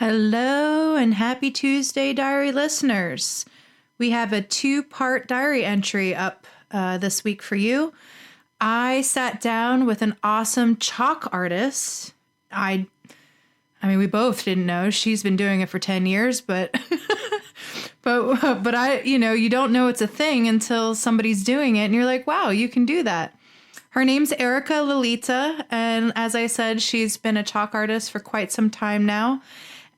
Hello and happy Tuesday, diary listeners. We have a two-part diary entry up this week for you. I sat down with an awesome chalk artist. I mean, we both didn't know. She's been doing it for 10 years, but but you don't know it's a thing until somebody's doing it and you're like, wow, you can do that. Her name's Erika Lalita, and as I said, she's been a chalk artist for quite some time now.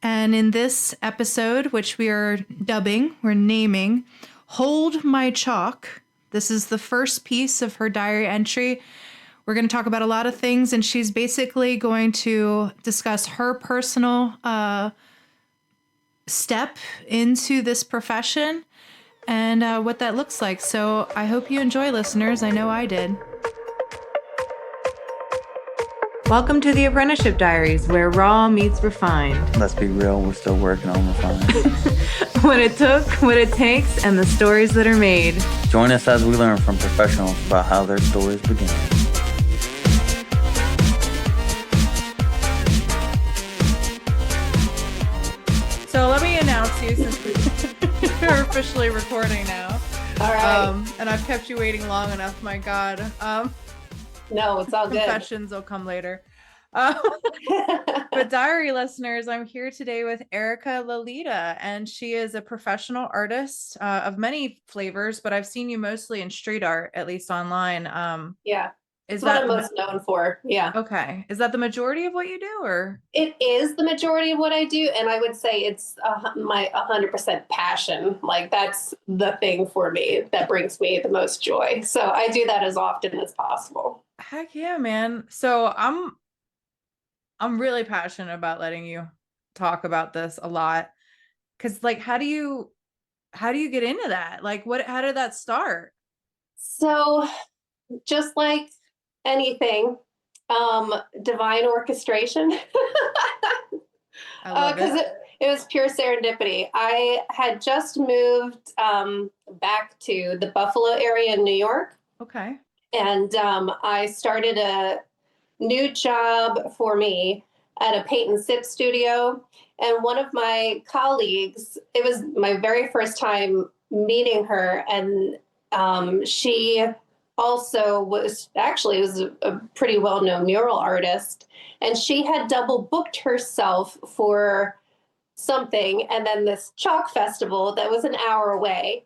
And in this episode, which we're naming, Hold My Chalk. This is the first piece of her diary entry. We're going to talk about a lot of things, and she's basically going to discuss her personal step into this profession and what that looks like. So I hope you enjoy, listeners. I know I did. Welcome to the Apprenticeship Diaries, where raw meets refined. Let's be real, we're still working on refined. What it took, what it takes, and the stories that are made. Join us as we learn from professionals about how their stories began. So let me announce you, since we're officially recording now. All right. And I've kept you waiting long enough, my God. No, it's all good. Confessions will come later. But diary listeners, I'm here today with Erika Lalita, and she is a professional artist of many flavors, but I've seen you mostly in street art, at least online. Yeah. Is what that I'm most known for? Yeah. Okay. Is that the majority of what you do, or? It is the majority of what I do, and I would say it's my 100% passion. Like, that's the thing for me that brings me the most joy. So I do that as often as possible. Heck yeah, man. So I'm really passionate about letting you talk about this a lot. Cause like, how do you get into that? Like how did that start? So just like anything, divine orchestration. I love Because it was pure serendipity. I had just moved back to the Buffalo area in New York. Okay. And I started a new job for me at a paint and sip studio. And one of my colleagues, it was my very first time meeting her. And she also was a pretty well-known mural artist. And she had double booked herself for something. And then this chalk festival that was an hour away.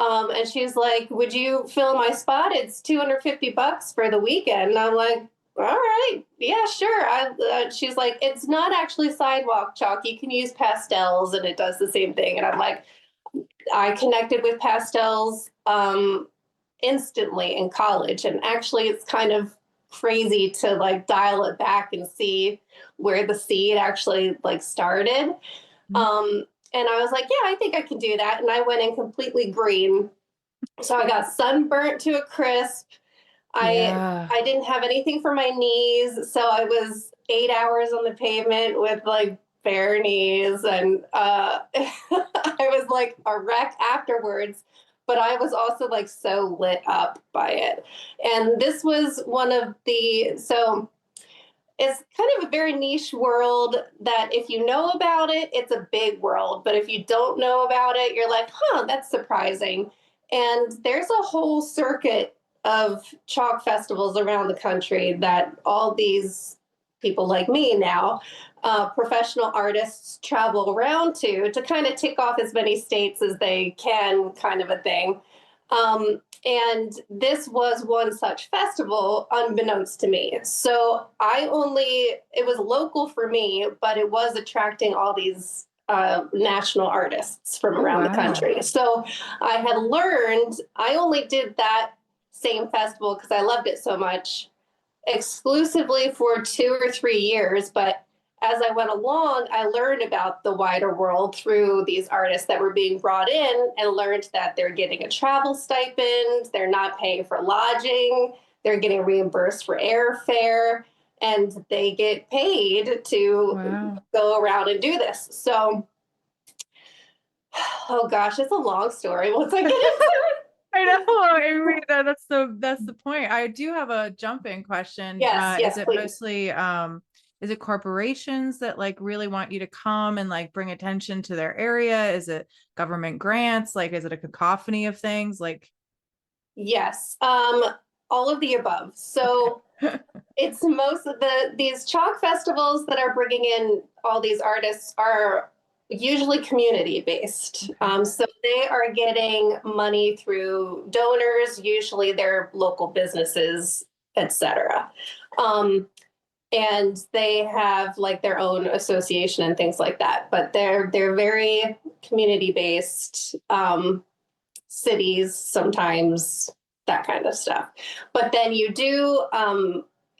And she's like, would you fill my spot? It's $250 for the weekend. And I'm like, all right, yeah, sure. She's like, it's not actually sidewalk chalk. You can use pastels and it does the same thing. And I'm like, I connected with pastels instantly in college. And actually it's kind of crazy to like dial it back and see where the seed actually like started. Mm-hmm. And I was like, yeah, I think I can do that. And I went in completely green. So I got sunburnt to a crisp. I didn't have anything for my knees. So I was 8 hours on the pavement with like bare knees. And I was like a wreck afterwards. But I was also like so lit up by it. And this was it's kind of a very niche world that if you know about it, it's a big world. But if you don't know about it, you're like, that's surprising. And there's a whole circuit of chalk festivals around the country that all these people like me now, professional artists, travel around to kind of tick off as many states as they can, kind of a thing. And this was one such festival unbeknownst to me. So it was local for me, but it was attracting all these national artists from around the country. So I only did that same festival because I loved it so much exclusively for 2 or 3 years. But as I went along, I learned about the wider world through these artists that were being brought in and learned that they're getting a travel stipend, they're not paying for lodging, they're getting reimbursed for airfare, and they get paid to go around and do this. So, oh gosh, it's a long story. Once I get into it. I know. That's the point. I do have a jump-in question. Yes, is it please. mostly is it corporations that like really want you to come and like bring attention to their area? Is it government grants? Like, is it a cacophony of things? Like, Yes, all of the above. So it's most of these chalk festivals that are bringing in all these artists are usually community based. okay. So they are getting money through donors, usually their local businesses, etc. Um, and they have like their own association and things like that. But they're very community based. Cities sometimes, that kind of stuff. But then you do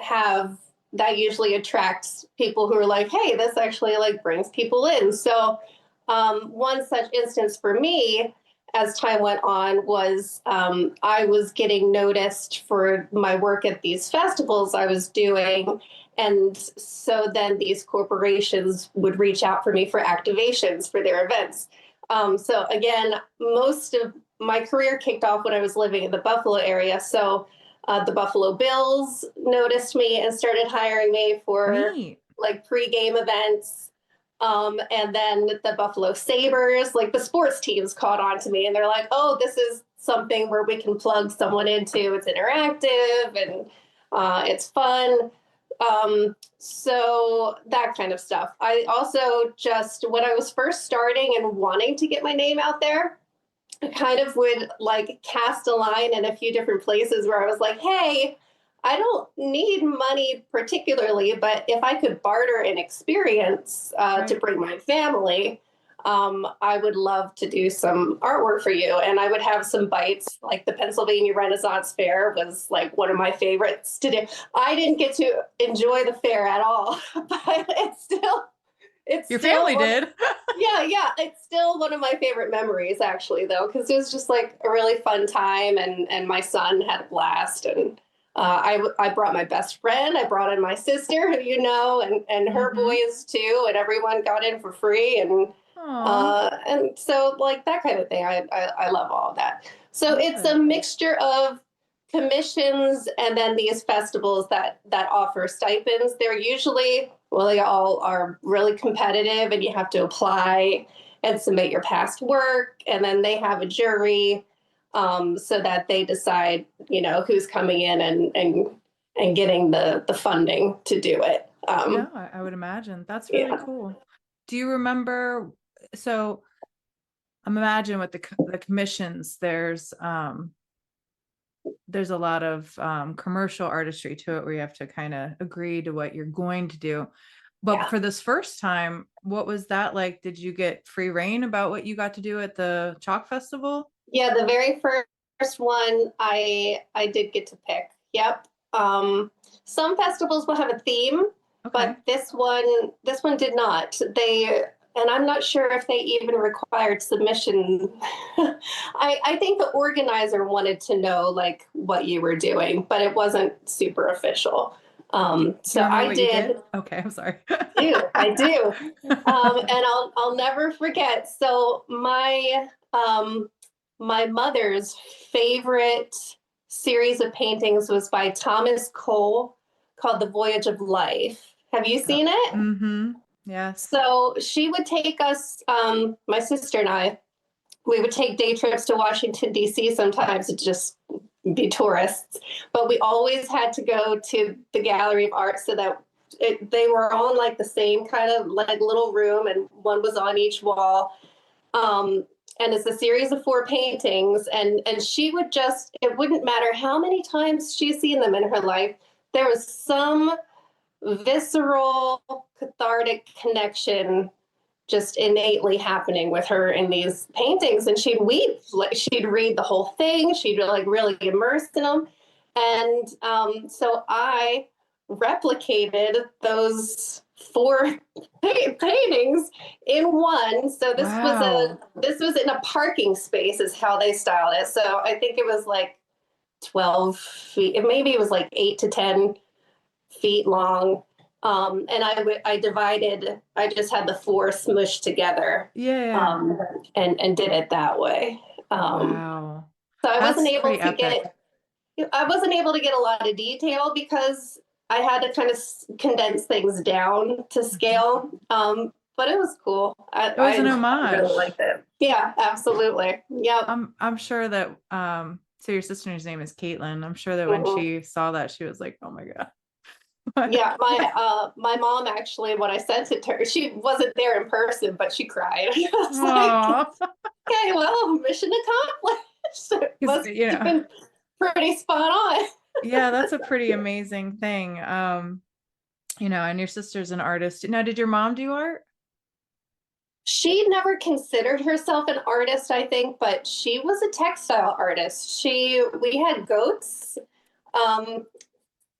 have that usually attracts people who are like, hey, this actually like brings people in. So one such instance for me as time went on was I was getting noticed for my work at these festivals I was doing. And so then these corporations would reach out for me for activations for their events. So again, most of my career kicked off when I was living in the Buffalo area. So the Buffalo Bills noticed me and started hiring me for Neat. like pre-game events. And then the Buffalo Sabres, like the sports teams caught on to me and they're like, oh, this is something where we can plug someone into. It's interactive and it's fun. So that kind of stuff. I also just, when I was first starting and wanting to get my name out there, I kind of would like cast a line in a few different places where I was like, hey, I don't need money particularly, but if I could barter an experience to Right. bring my family, I would love to do some artwork for you. And I would have some bites, like the Pennsylvania Renaissance Fair was like one of my favorites to do. I didn't get to enjoy the fair at all, but it's Your still family did. yeah, it's still one of my favorite memories actually though, because it was just like a really fun time and my son had a blast and I brought my best friend, I brought in my sister, who you know, and her Mm-hmm. boys too, and everyone got in for free Aw, and so like that kind of thing. I love all of that. So it's a good. mixture of commissions and then these festivals that offer stipends. They're usually, well, they all are really competitive and you have to apply and submit your past work and then they have a jury so that they decide, you know, who's coming in and getting the funding to do it. Yeah, I would imagine. That's really Yeah. cool. Do you remember? So I'm imagining with the commissions, there's a lot of commercial artistry to it where you have to kind of agree to what you're going to do. But Yeah. for this first time, what was that like? Did you get free reign about what you got to do at the Chalk Festival? Yeah, the very first one I did get to pick. Yep. Some festivals will have a theme, Okay. but this one did not. They and I'm not sure if they even required submission. I think the organizer wanted to know like what you were doing, but it wasn't super official. Do you So remember I what you did did? Okay, I'm sorry. I do. And I'll never forget. So my mother's favorite series of paintings was by Thomas Cole called The Voyage of Life. Have you seen it? Mm-hmm. Yes. So she would take us, my sister and I, we would take day trips to Washington, D.C. sometimes to just be tourists, but we always had to go to the Gallery of Art so that they were all in like the same kind of like little room and one was on each wall. And it's a series of four paintings and she would just, it wouldn't matter how many times she's seen them in her life, there was some visceral cathartic connection just innately happening with her in these paintings and she'd weep, like she'd read the whole thing, she'd like really immerse in them. And so I replicated those four paintings in one. So Wow. this was in a parking space is how they styled it. So I think it was like 12 feet, maybe it was like 8 to 10 feet long. And I divided, I just had the four smushed together Yeah. um, and did it that way. Um, Wow. so That's pretty epic. I wasn't able to get a lot of detail because I had to kind of condense things down to scale. But it was cool. It was an I homage. really liked it. Yeah, absolutely. Yep. I'm sure that so your sister's name is Caitlin. I'm sure that when Mhm. she saw that, she was like, "Oh my God." Yeah, my mom actually, when I sent it to her, she wasn't there in person, but she cried. I was like, Aw. okay, well, mission accomplished. It 'Cause, must have been pretty spot on. yeah, that's a pretty amazing thing. And your sister's an artist. Now, did your mom do art? She never considered herself an artist, I think, but she was a textile artist. We had goats. Um,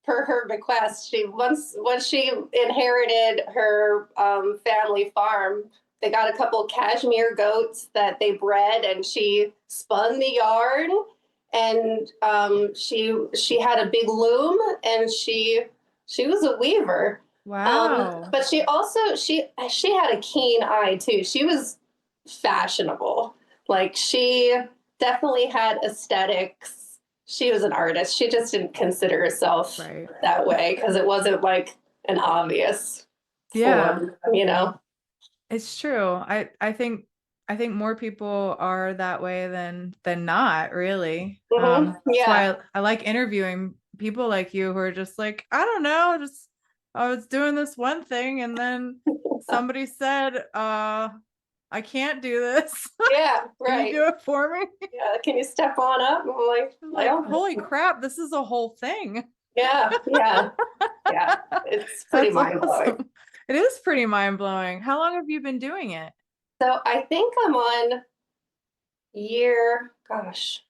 per her request. She once she inherited her family farm, they got a couple cashmere goats that they bred, and she spun the yarn. And she had a big loom, and she was a weaver. Wow. But she also she had a keen eye too. She was fashionable. Like she definitely had aesthetics. She was an artist. She just didn't consider herself Right. that way because it wasn't like an obvious Yeah, form. it's true. I think more people are that way than not, really. That's Yeah. why I like interviewing people like you who are just like, I don't know, just I was doing this one thing and then somebody said, I can't do this. Yeah, Can you right. do it for me? Yeah, can you step on up? I'm like, I'm like, well, holy crap, this is a whole thing. yeah, yeah, yeah. It's pretty That's mind blowing. awesome. It is pretty mind-blowing. How long have you been doing it? So I think I'm on gosh,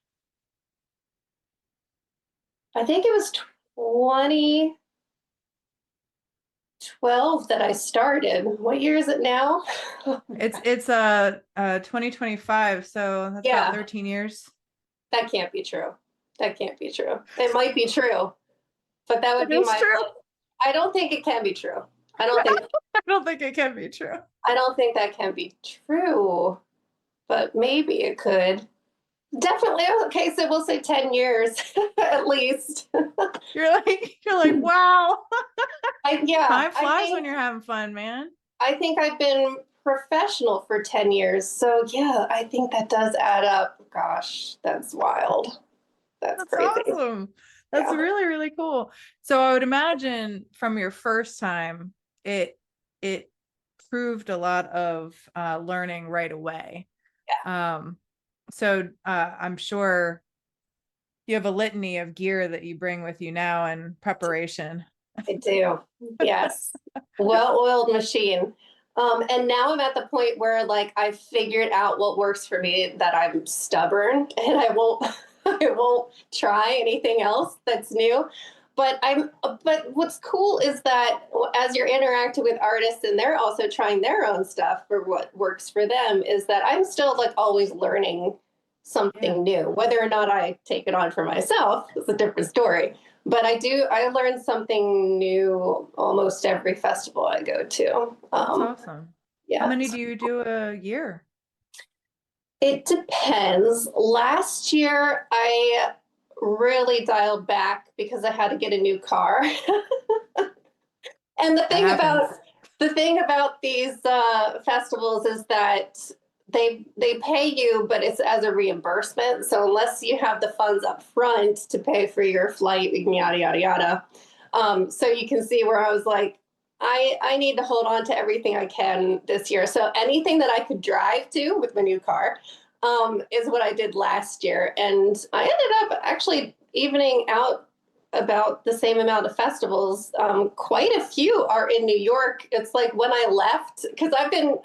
I think it was 2012 that I started. What year is it now? It's 2025, so that's about Yeah, 13 years. that can't be true. That can't be true. It might be true, but that would It be is my. true. I don't think it can be true. I don't think. I don't think it can be true. I don't think that can be true, but maybe it could. Definitely. Okay, so we'll say 10 years at least. You're like, wow. Yeah, Time flies when you're having fun, man. I think I've been professional for 10 years. So yeah, I think that does add up. Gosh, that's wild. That's That's crazy. awesome. That's Yeah. really, really cool. So I would imagine from your first time, it proved a lot of learning right away. So I'm sure you have a litany of gear that you bring with you now in preparation. I do. Yes. Well-oiled machine. And now I'm at the point where like I've figured out what works for me, that I'm stubborn and I won't I won't try anything else that's new. But what's cool is that as you're interacting with artists and they're also trying their own stuff for what works for them, is that I'm still like always learning Yeah. something new. Whether or not I take it on for myself is a different story. But I learn something new almost every festival I go to. That's awesome. How Yeah. many do you do a year? It depends. Last year, I really dialed back because I had to get a new car. And That happens. the thing about these festivals is that they pay you, but it's as a reimbursement. So unless you have the funds up front to pay for your flight, yada yada yada. So you can see where I was like, I need to hold on to everything I can this year. So anything that I could drive to with my new car is what I did last year, and I ended up actually evening out about the same amount of festivals. Quite a few are in New York. It's like when I left, because I've been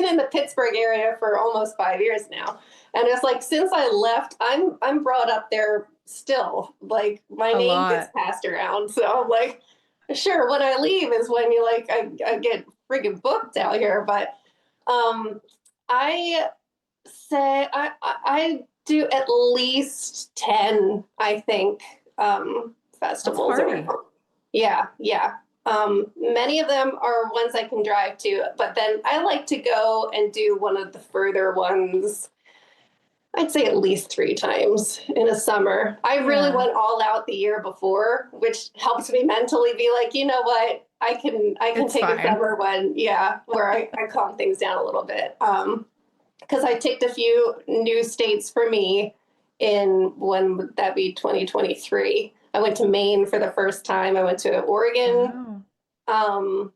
in the Pittsburgh area for almost 5 years now, and it's like since I left, I'm brought up there still. Like my A name gets lot. passed around, so I'm like, sure, when I leave is when you like I get friggin' booked out here, but I say I do at least 10, I think, That's festivals party. around. Yeah, yeah. Many of them are ones I can drive to, but then I like to go and do one of the further ones. I'd say at least 3 times in a summer. I really Yeah. went all out the year before, which helps me mentally be like, you know what, I can It's take a fine. summer one, where I calm things down a little bit. Because I ticked a few new states for me in, when would that be, 2023. I went to Maine for the first time. I went to Oregon. Wow. Um,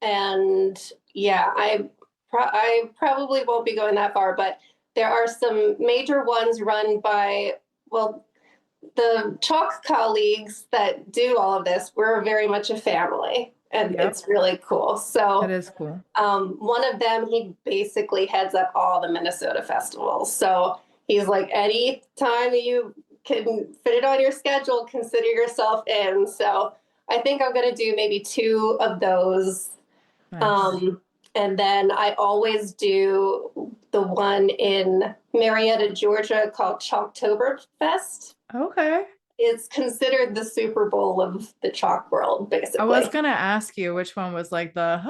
and yeah, I probably won't be going that far, but there are some major ones run by, well, the chalk colleagues that do all of this. We're very much a family, and Yep. it's really cool. That So is cool. one of them, he basically heads up all the Minnesota festivals. So he's like, any time you can fit it on your schedule, consider yourself in. So I think I'm going to do maybe 2 of those. Nice. And then I always do the one in Marietta, Georgia called Chalktoberfest. Okay. It's considered the Super Bowl of the chalk world, I was basically. gonna ask you which one was like the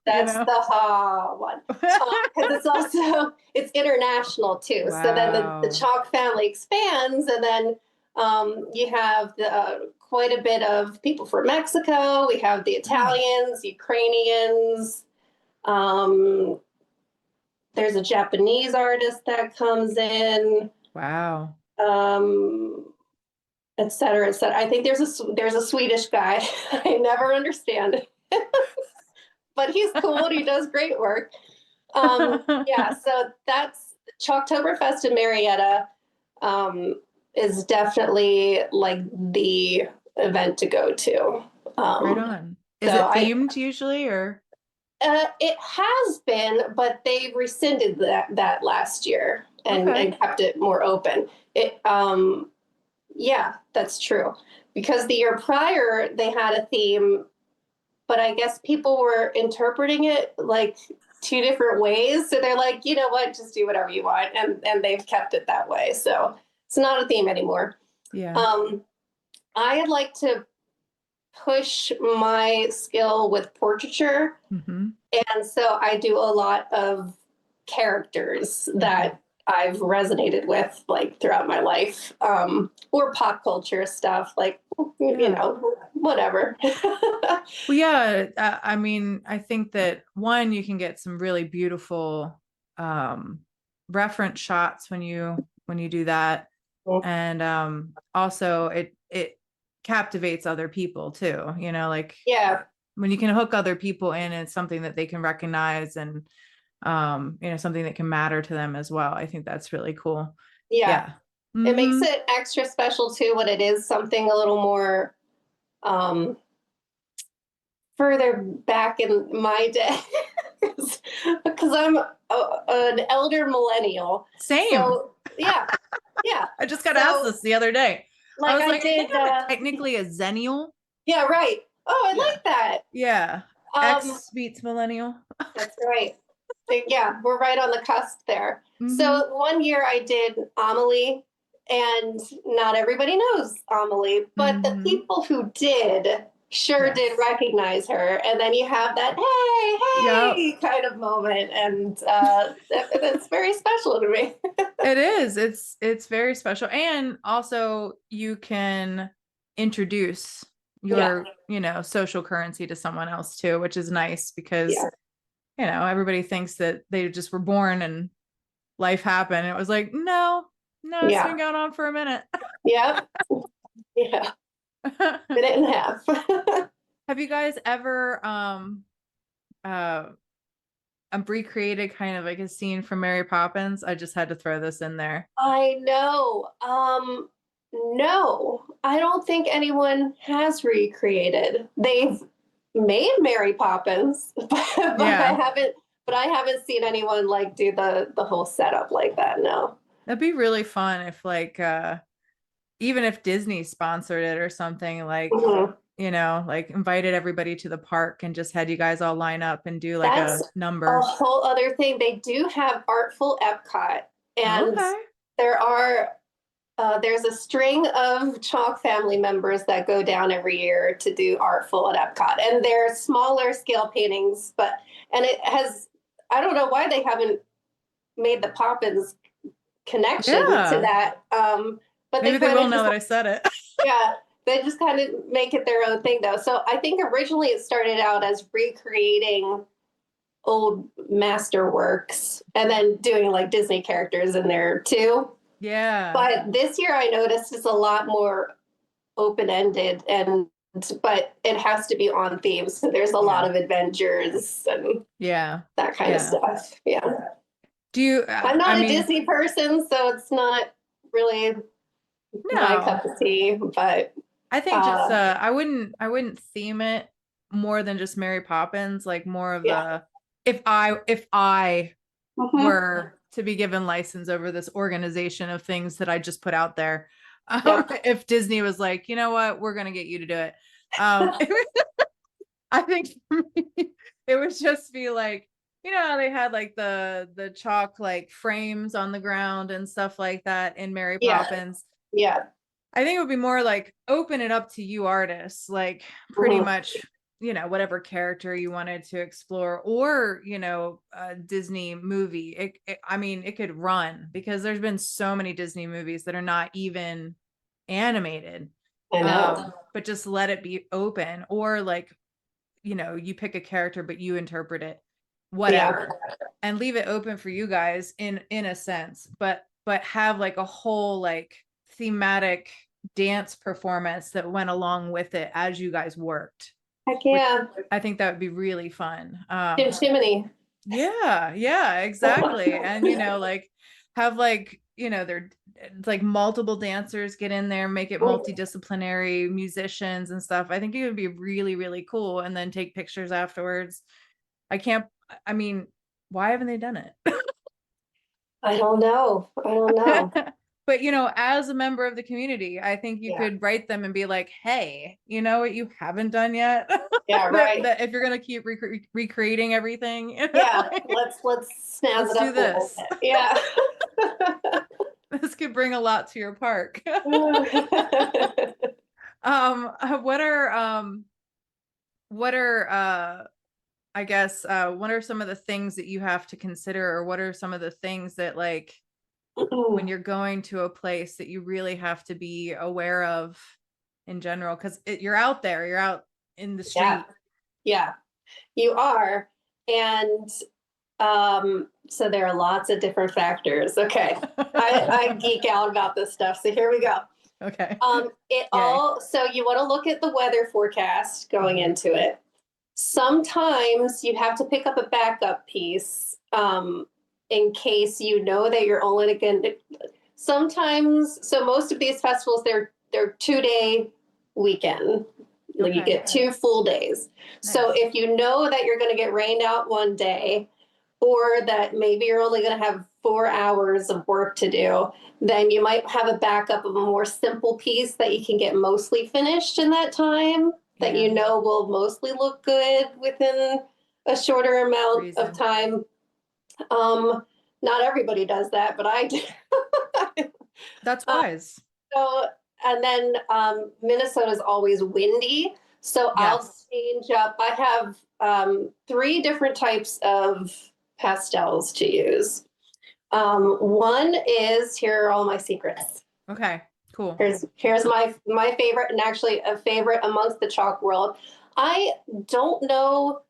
That's the ha one. Because it's also, it's international too. So then the Wow. chalk family expands, and then you have quite a bit of people from Mexico. We have the Mm. Italians, Ukrainians. Um, there's a Japanese artist that comes in, Wow. um, et cetera, et cetera. I think there's a Swedish guy. I never understand it, but he's cool and he does great work. Yeah, so that's Chalktoberfest in Marietta. Is definitely like the event to go to. Right on. Is So it themed usually or? it has been, but they rescinded that last year Okay. and kept it more open. Yeah, that's true. Because the year prior they had a theme, but I guess people were interpreting it like 2 different ways. So they're like, you know what, just do whatever you want, and they've kept it that way. So it's not a theme anymore. Yeah. Um, I'd like to push my skill with portraiture. Mm-hmm. And so I do a lot of characters that I've resonated with like throughout my life, or pop culture stuff, like, Yeah. whatever. Well, yeah. I mean, I think that one, you can get some really beautiful reference shots when you do that, and also it captivates other people too. You know, like Yeah, when you can hook other people in, it's something that they can recognize and something that can matter to them as well. I think that's really cool. yeah. Yeah. It makes Mm-hmm. it extra special too when it is something a little more um, further back in my day, because I'm an elder millennial. Same. So yeah, yeah. I just got asked So this the other day. I like was I like, I think did. I'm technically a zennial. Yeah, right. Oh, I Yeah. like that. Yeah. Um, X beats millennial. that's right. Yeah, we're right on the cusp there. Mm-hmm. So one year I did Amelie, and not everybody knows Amelie, but the Mm-hmm. people who did sure did Yes. recognize her. And then you have that hey, Yep. hey kind of moment, and that's very special to me. It is. It's very special. And also you can introduce Yeah, your, social currency to someone else too, which is nice because, yeah, everybody thinks that they just were born and life happened. And it was like, no, no, it's been yeah, going on for a minute. yeah, yeah. Minute and a half. Have you guys ever uh recreated kind of like a scene from Mary Poppins? I just had to throw this in there. I know. No, I don't think anyone has recreated. They've made Mary Poppins, but I Yeah. haven't. But I haven't seen anyone like do the whole setup like that. No. That'd be really fun if like even if Disney sponsored it or something, like, Mhm. like invited everybody to the park and just had you guys all line up and do like That's a a number. whole other thing. They do have Artful Epcot, and Okay. there are there's a string of Chalk family members that go down every year to do Artful at Epcot, and they're smaller scale paintings, and it has, I don't know why they haven't made the Poppins connection to Yeah. that. But Maybe they will now that I said it. yeah, they just kind of make it their own thing though. So I think originally it started out as recreating old masterworks and then doing like Disney characters in there too. Yeah. But this year I noticed it's a lot more open-ended, but it has to be on theme. So there's a lot of adventures and that kind of stuff. Yeah. Do you I'm not a Disney person, so it's not really my cup of tea, but I think just I wouldn't theme it more than just Mary Poppins, like more of the if I were to be given license over this organization of things that I just put out there. If Disney was like, you know what, we're gonna get you to do it. I think for me, it would just be like, you know, how they had like the chalk like frames on the ground and stuff like that in Mary Poppins. Yeah. I think it would be more like open it up to you artists, like pretty much, you know, whatever character you wanted to explore, or, you know, a Disney movie. I mean, it could run because there's been so many Disney movies that are not even animated. I know. But just let it be open, or like, you know, you pick a character, but you interpret it, whatever, and leave it open for you guys in a sense, but have like a whole like thematic dance performance that went along with it as you guys worked. Heck yeah. I think that would be really fun. Chimney. Yeah, exactly. And, you know, like have like, you know, they're like multiple dancers get in there, make it multidisciplinary, musicians and stuff. I think it would be really, really cool. And then take pictures afterwards. I mean, why haven't they done it? I don't know. But, you know, as a member of the community, I think you could write them and be like, hey, you know what you haven't done yet? Yeah, right. that if you're going to keep recreating everything. You know, yeah, let's snazz it up do this. Yeah. This could bring a lot to your park. What are I guess what are some of the things that you have to consider, or what are some of the things that like when you're going to a place that you really have to be aware of in general, because you're out there, you're out in the street. Yeah, you are. And so there are lots of different factors. Okay. I geek out about this stuff. So here we go. Okay. So you want to look at the weather forecast going into it. Sometimes you have to pick up a backup piece in case you know that you're only going to. Sometimes, so most of these festivals, they're 2-day weekend. Like you get 2 full days. Nice. So if you know that you're going to get rained out one day, or that maybe you're only going to have 4 hours of work to do, then you might have a backup of a more simple piece that you can get mostly finished in that time, that you know will mostly look good within a shorter amount of time. Not everybody does that, but I do. That's wise. So, and then Minnesota's always windy. So I'll change up. I have 3 different types of pastels to use. One is, here are all my secrets. Okay, cool. Here's my favorite, and actually a favorite amongst the chalk world. I don't know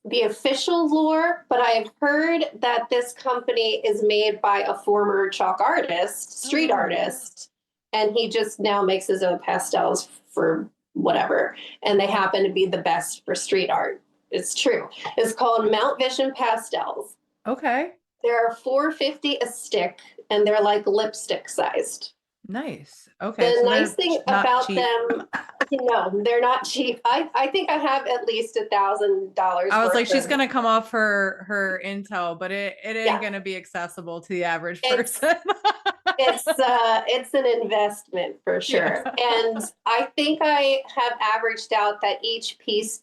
the official lore, but I've heard that this company is made by a former chalk artist, street artist, and he just now makes his own pastels for whatever, and they happen to be the best for street art. It's true. It's called Mount Vision Pastels. Okay. They're $4.50 a stick, and they're like lipstick sized. Nice. Okay. The nice thing about them, they're not cheap. I think I have at least $1,000. I was like, she's gonna come off her intel, but it ain't gonna be accessible to the average person. It's an investment for sure. And I think I have averaged out that each piece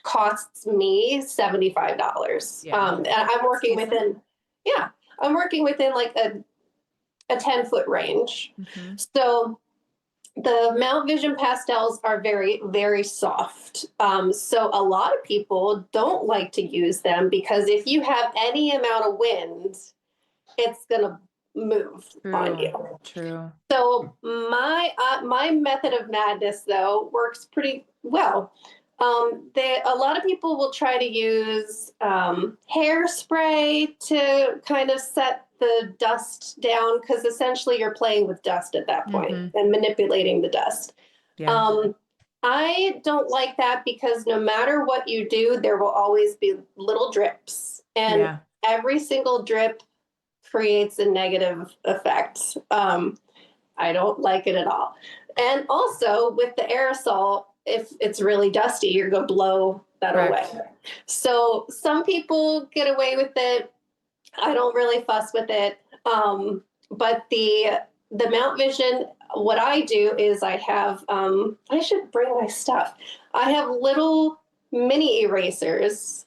costs me $75. And I'm working within like a 10-foot range. Mm-hmm. So the Mount Vision pastels are very, very soft. So a lot of people don't like to use them because if you have any amount of wind, it's going to move on True. you. True. So my method of madness though works pretty well. A lot of people will try to use hairspray to kind of set the dust down, because essentially you're playing with dust at that point and manipulating the dust. Yeah. I don't like that, because no matter what you do, there will always be little drips, and every single drip creates a negative effect. I don't like it at all. And also with the aerosol, if it's really dusty, you're going to blow that away. So some people get away with it. I don't really fuss with it. But the Mount Vision, what I do is I have, I should bring my stuff. I have little mini erasers.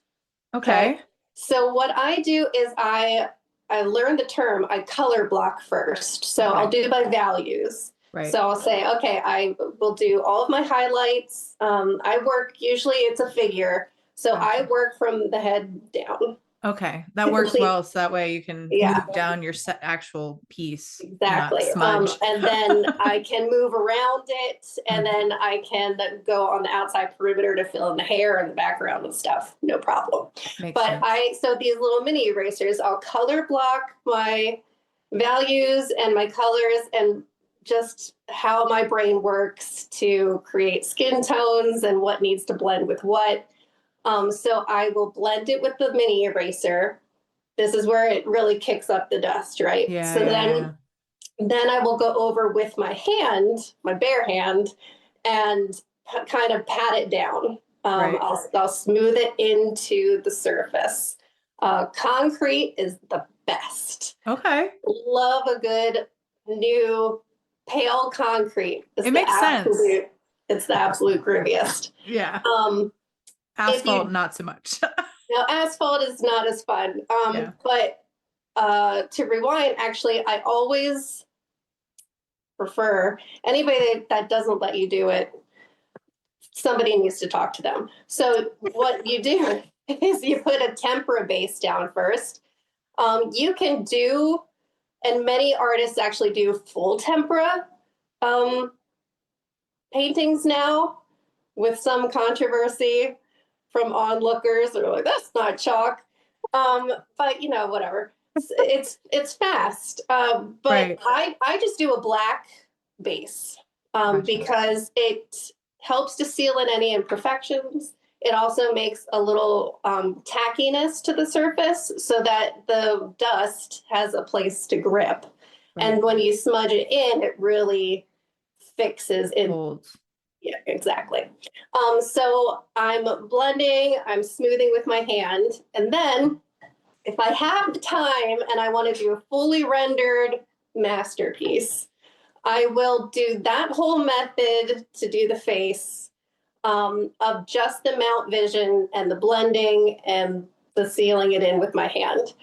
Okay. So what I do is I learned the term, I color block first. So I'll do my values. So I'll say, okay, I will do all of my highlights. I work, usually it's a figure. So I work from the head down. Okay. That works well. So that way you can move down your actual piece. Exactly. Not smudge. And then I can move around it, and then I can go on the outside perimeter to fill in the hair and the background and stuff. No problem. Makes sense. So these little mini erasers, I'll color block my values and my colors and just how my brain works to create skin tones and what needs to blend with what. So I will blend it with the mini eraser. This is where it really kicks up the dust, right? Yeah. So then I will go over with my hand, my bare hand, and kind of pat it down. I'll smooth it into the surface. Concrete is the best. Okay. Love a good new pale concrete. It makes sense. It's the absolute grooviest. Yeah. Asphalt, not so much. Now, asphalt is not as fun. But to rewind, actually, I always prefer anybody that doesn't let you do it, somebody needs to talk to them. So what you do is you put a tempera base down first. You can do, and many artists actually do full tempera paintings now, with some controversy from onlookers. They're like, that's not chalk. But whatever. It's fast. But I just do a black base because it helps to seal in any imperfections. It also makes a little tackiness to the surface so that the dust has a place to grip. And when you smudge it in, it really fixes it. Holds. Yeah, exactly. So I'm blending, I'm smoothing with my hand. And then if I have the time and I want to do a fully rendered masterpiece, I will do that whole method to do the face of just the Mount Vision and the blending and the sealing it in with my hand.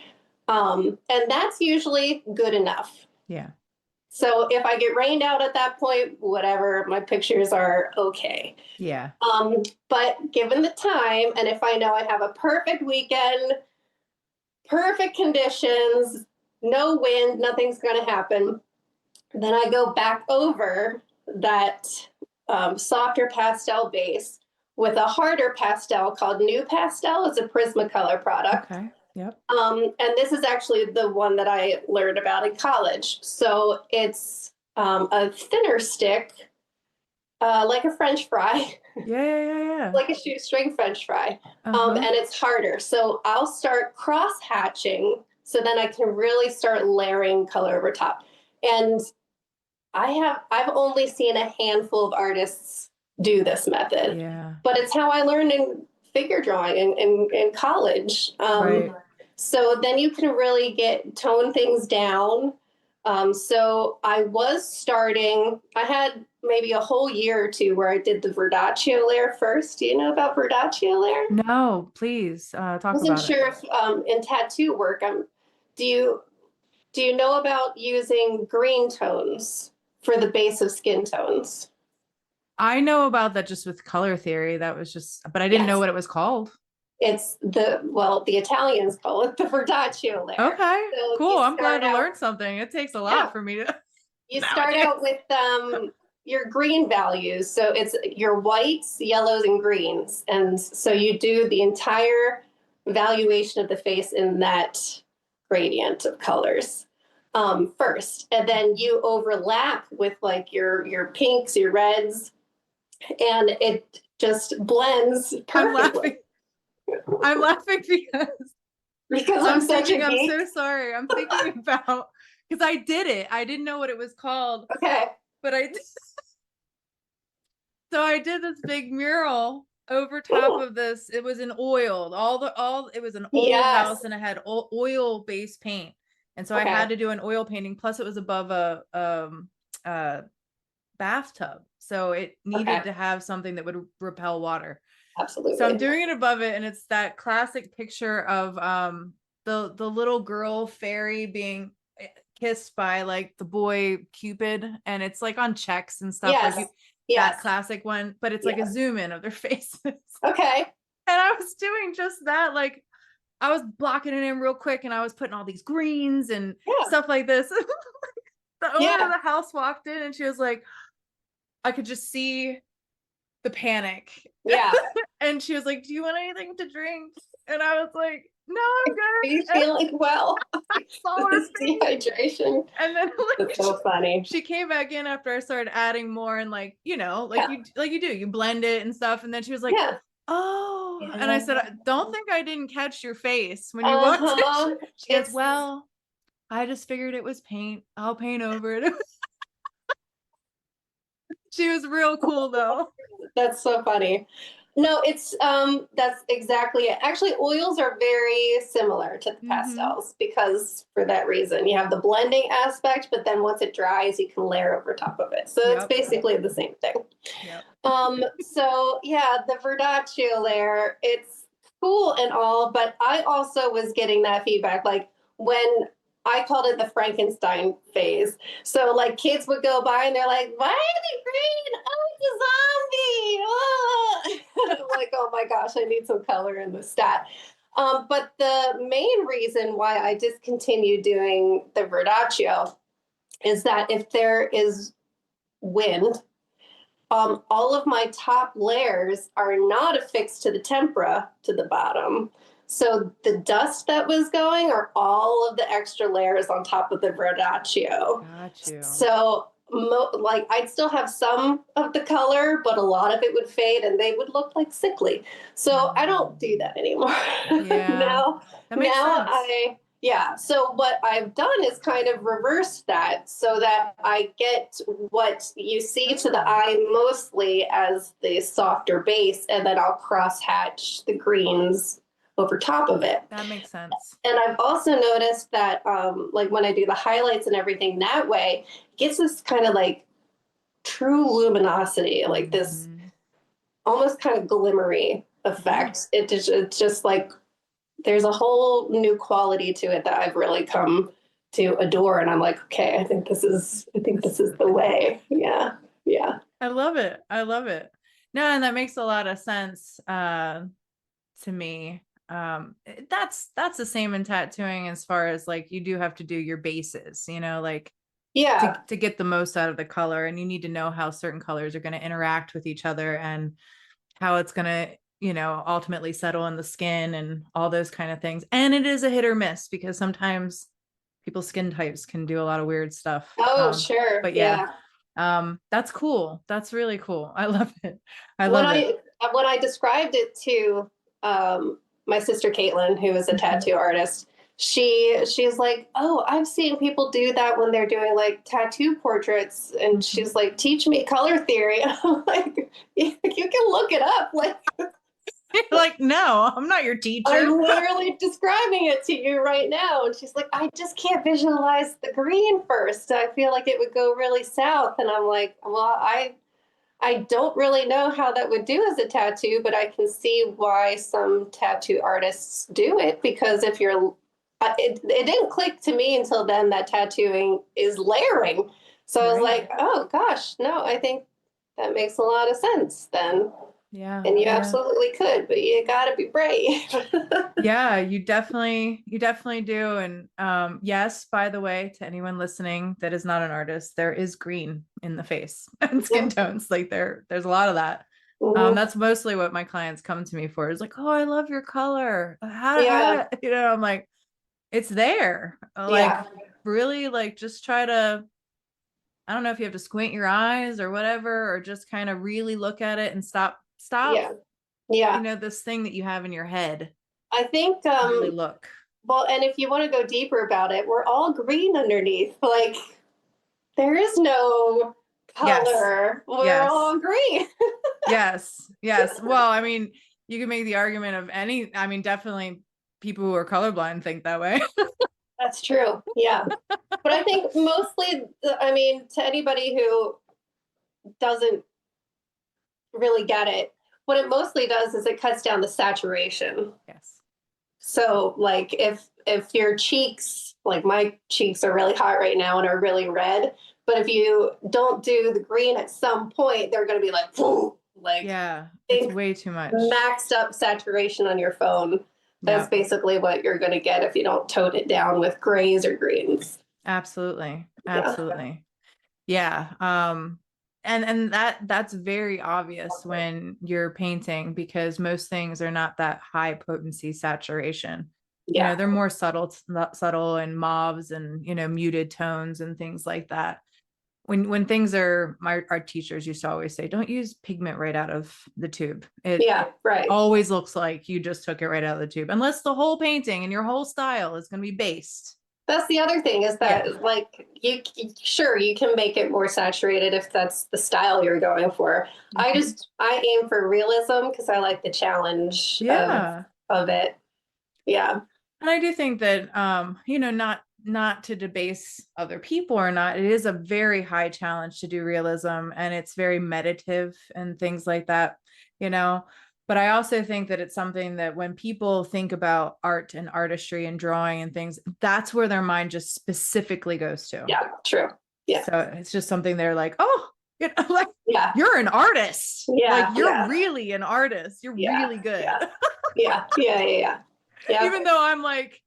And that's usually good enough. Yeah. So if I get rained out at that point, whatever, my pictures are okay. Yeah. But given the time, and if I know I have a perfect weekend, perfect conditions, no wind, nothing's going to happen, then I go back over that softer pastel base with a harder pastel called New Pastel. It's a Prismacolor product. Okay. Yep. And this is actually the one that I learned about in college. So it's a thinner stick, like a French fry. Yeah. Like a shoestring French fry. And it's harder. So I'll start cross hatching so then I can really start layering color over top. And I've only seen a handful of artists do this method. Yeah. But it's how I learned in figure drawing in college. So then you can really tone things down. So I had maybe a whole year or two where I did the Verdaccio layer first. Do you know about Verdaccio layer? No, please talk about it. I wasn't sure if in tattoo work, do you know about using green tones for the base of skin tones? I know about that just with color theory. That was just, but I didn't know what it was called. It's the Italians call it the Verdaccio layer. Okay, So cool. I'm glad to learn something. It takes a lot yeah, for me to you start nowadays. out with your green values. So it's your whites, yellows, and greens. And so you do the entire valuation of the face in that gradient of colors first. And then you overlap with like your pinks, your reds, and it just blends I'm perfectly. laughing. I'm laughing Because I'm such a I'm geek. so sorry. I'm thinking about, because I did it. I didn't know what it was called, Okay. but I did. So I did this big mural over top of this. It was an oiled, it was an old Yes. house and it had oil based paint. And so I Okay. had to do an oil painting. Plus it was above a bathtub. So it needed to have something that would repel water. Absolutely. So I'm doing it above it, and it's that classic picture of the little girl fairy being kissed by like the boy Cupid, and it's like on checks and stuff. Yes. Like yes. that classic one, but it's like a zoom in of their faces. Okay. And I was doing just that, like I was blocking it in real quick, and I was putting all these greens and stuff like this. The owner of the house walked in, and she was like, I could just see the panic. Yeah. And she was like, do you want anything to drink? And I was like, no, I'm good. Are you feeling well? I saw her dehydration. And then like, that's so funny. She came back in after I started adding more, and like, you know, like you do, you blend it and stuff. And then she was like, oh, and I said, don't think I didn't catch your face when you walked in. She goes, well, I just figured it was paint. I'll paint over it. She was real cool though. That's so funny. No, it's that's exactly it. Actually, oils are very similar to the pastels because for that reason, you have the blending aspect, but then once it dries, you can layer over top of it. So it's basically the same thing. So yeah, the Verdaccio layer, it's cool and all, but I also was getting that feedback like when I called it the Frankenstein phase. So like kids would go by and they're like, why are they green? Oh, it's a zombie. Oh. I'm like, oh my gosh, I need some color in the stat. But the main reason why I discontinued doing the Verdaccio is that if there is wind, all of my top layers are not affixed to the tempera to the bottom. So the dust that was going are all of the extra layers on top of the Verdaccio. Got you. So like I'd still have some of the color, but a lot of it would fade and they would look like sickly. So I don't do that anymore. Yeah. That makes sense. So what I've done is kind of reverse that so that I get what you see to the eye mostly as the softer base, and then I'll cross hatch the greens over top of it. That makes sense. And I've also noticed that like when I do the highlights and everything that way, it gets this kind of like true luminosity, like this almost kind of glimmery effect. It's just like there's a whole new quality to it that I've really come to adore. And I'm like, okay, I think this is the way. Yeah. Yeah. I love it. No, and that makes a lot of sense to me. That's the same in tattooing as far as like you do have to do your bases, you know, like to get the most out of the color, and you need to know how certain colors are going to interact with each other and how it's going to, you know, ultimately settle in the skin and all those kind of things. And it is a hit or miss because sometimes people's skin types can do a lot of weird stuff. Sure. But that's cool. That's really cool. I love it. When I described it to my sister Caitlin, who is a tattoo artist, she's like, oh, I've seen people do that when they're doing like tattoo portraits, and she's like, teach me color theory. I'm like, you can look it up. Like, no, I'm not your teacher. I'm literally describing it to you right now. And she's like, I just can't visualize the green first. I feel like it would go really south. And I'm like, well, I don't really know how that would do as a tattoo, but I can see why some tattoo artists do it, because if you're, it didn't click to me until then that tattooing is layering. So I was like, oh gosh, no, I think that makes a lot of sense then. Yeah. And you Yeah. absolutely could, but you got to be brave. Yeah, you definitely do. And yes, by the way, to anyone listening that is not an artist, there is green in the face and skin Yeah. tones. Like there's a lot of that. Mhm. That's mostly what my clients come to me for. Is like, oh, I love your color. Yeah. I'm like, it's there. Like Yeah. really like just try to, I don't know if you have to squint your eyes or whatever, or just kind of really look at it and stop, Yeah. Yeah. this thing that you have in your head. I think, Really look. well, and if you want to go deeper about it, we're all green underneath. Like, there is no Yes. color. We're Yes. all green. Yes. Yes. Well, I mean, you can make the argument of I mean, definitely people who are colorblind think that way. That's true. Yeah. But I think mostly, I mean, to anybody who doesn't really get it, what it mostly does is it cuts down the saturation. Yes. So like if your cheeks, like my cheeks are really hot right now and are really red, but if you don't do the green at some point, they're going to be like, "Phew," like Yeah. It's think way too much. maxed up saturation on your phone. That's Yeah. basically what you're going to get if you don't tone it down with grays or greens. Absolutely. Yeah. Absolutely. Yeah. And that's very obvious when you're painting because most things are not that high potency saturation. Yeah. They're more subtle and mauves and, muted tones and things like that. When things are, our teachers used to always say, don't use pigment right out of the tube. It Yeah. Right. always looks like you just took it right out of the tube, unless the whole painting and your whole style is going to be based. That's the other thing is that Yeah. like sure you can make it more saturated if that's the style you're going for. I aim for realism because I like the challenge Yeah. of it. Yeah. And I do think that not to debase other people or not, it is a very high challenge to do realism and it's very meditative and things like that, you know. But I also think that it's something that when people think about art and artistry and drawing and things, that's where their mind just specifically goes to. Yeah. True. Yeah. So it's just something they're like, oh, like Yeah. you're an artist. Yeah. Like you're Yeah. really an artist. You're Yeah. really good. Yeah. Yeah. Yeah. Yeah. Yeah. Even though I'm like,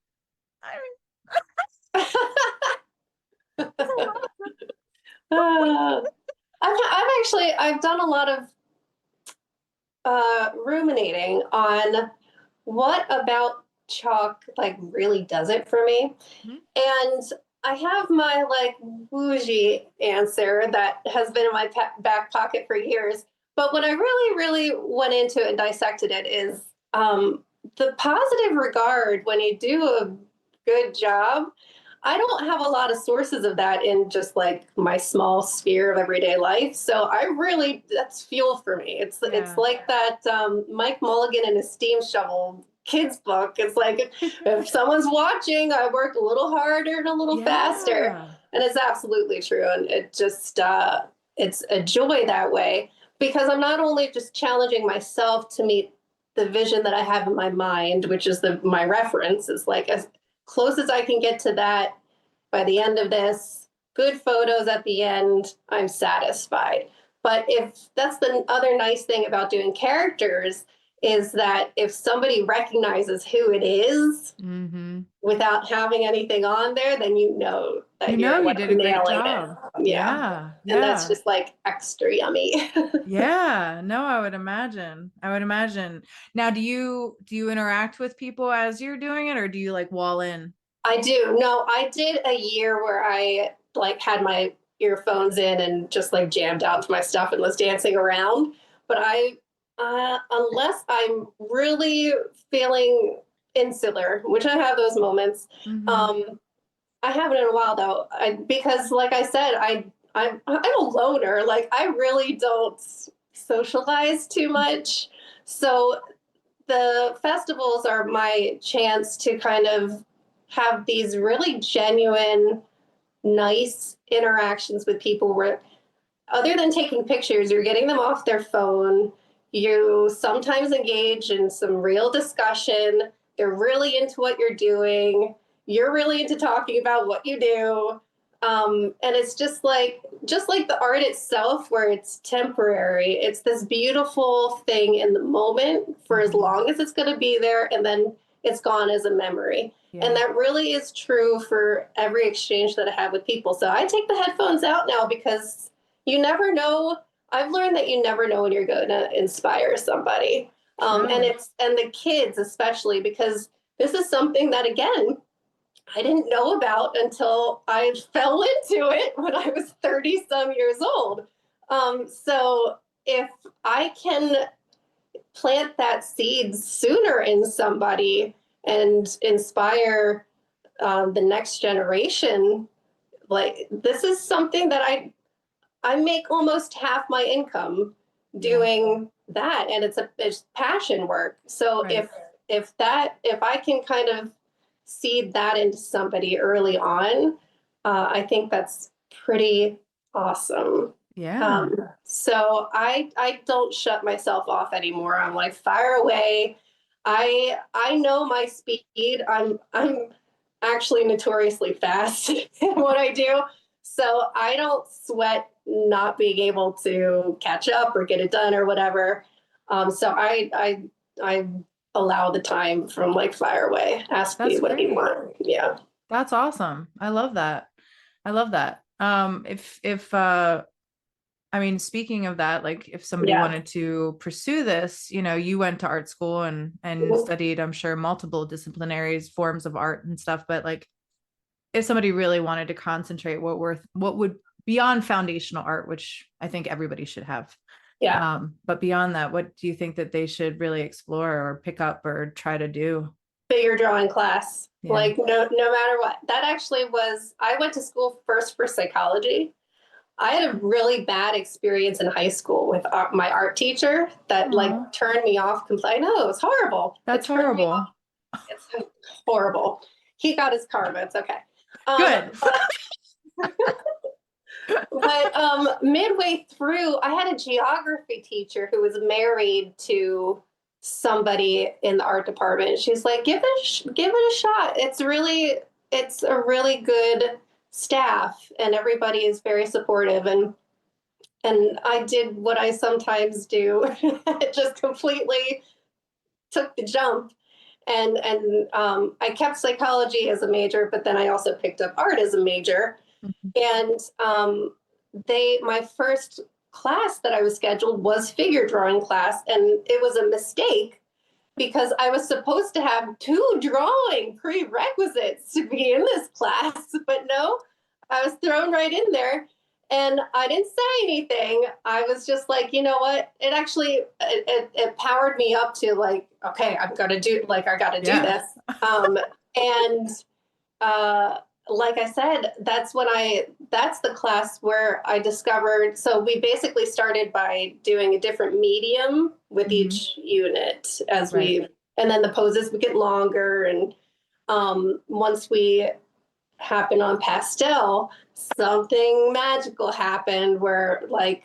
I uh, I've done a lot of ruminating on what about chalk like really does it for me. mean, And I have my like bougie answer that has been in my back pocket for years. But when I really, really went into it and dissected it, is the positive regard when you do a good job. I don't have a lot of sources of that in just like my small sphere of everyday life. So I really, that's fuel for me. It's like that Mike Mulligan and his steam shovel kids book. It's like if someone's watching, I work a little harder and a little faster, and it's absolutely true. And it just it's a joy that way because I'm not only just challenging myself to meet the vision that I have in my mind, which is my reference is like as close as I can get to that by the end of this, good photos at the end, I'm satisfied. But if that's the other nice thing about doing characters is that if somebody recognizes who it is without having anything on there, then you know that you did a great job. Yeah. And that's just like extra yummy. Yeah, no, I would imagine. Now, do you interact with people as you're doing it or do you like wall in? I do. No, I did a year where I like had my earphones in and just like jammed out to my stuff and was dancing around. But unless I'm really feeling insular, which I have those moments, I haven't in a while though. Because like I said, I'm a loner. Like I really don't socialize too much. So the festivals are my chance to kind of have these really genuine, nice interactions with people where, other than taking pictures, you're getting them off their phone. You sometimes engage in some real discussion. They're really into what you're doing. You're really into talking about what you do. And it's just like the art itself, where it's temporary. It's this beautiful thing in the moment for as long as it's going to be there, and then it's gone as a memory. Yeah. And that really is true for every exchange that I have with people. So I take the headphones out now because you never know. I've learned that you never know when you're going to inspire somebody. And the kids especially, because this is something that, again, I didn't know about until I fell into it when I was 30 some years old. So if I can plant that seed sooner in somebody and inspire the next generation, like, this is something that I make almost half my income doing that, and it's passion work. So Right. if I can kind of seed that into somebody early on, I think that's pretty awesome. Yeah. So I don't shut myself off anymore. I'm like, fire away. I know my speed. I'm actually notoriously fast in what I do. So I don't sweat not being able to catch up or get it done or whatever. So I allow the time from like fire away. Ask me That's what you great. want. Yeah. That's awesome. I love that. I love that. If I mean, speaking of that, like if somebody Yeah. wanted to pursue this, you know, you went to art school and Mhm. studied, I'm sure, multiple disciplinaries, forms of art and stuff, but like if somebody really wanted to concentrate, what would beyond foundational art, which I think everybody should have. Yeah. But beyond that, what do you think that they should really explore or pick up or try to do? Figure drawing class. Yeah. Like, no matter what. That actually was, I went to school first for psychology. I had a really bad experience in high school with my art teacher that like Aw, turned me off completely. I know, it was horrible. that's It turned me off. horrible. It's horrible. He got his karma. It's okay. Good. But midway through, I had a geography teacher who was married to somebody in the art department. She's like, give it a shot. It's a really good staff, and everybody is very supportive. And I did what I sometimes do, just completely took the jump. And I kept psychology as a major, but then I also picked up art as a major. Mhm. And my first class that I was scheduled was figure drawing class, and it was a mistake because I was supposed to have two drawing prerequisites to be in this class, but no, I was thrown right in there. And I didn't say anything. I was just like, you know what? It actually it powered me up to like, okay, I'm gonna do like I got to do Yeah. this. And uh, like I said, that's the class where I discovered. So we basically started by doing a different medium with Mhm. each unit as Right. and then the poses would get longer. And once we happened on pastel, something magical happened where like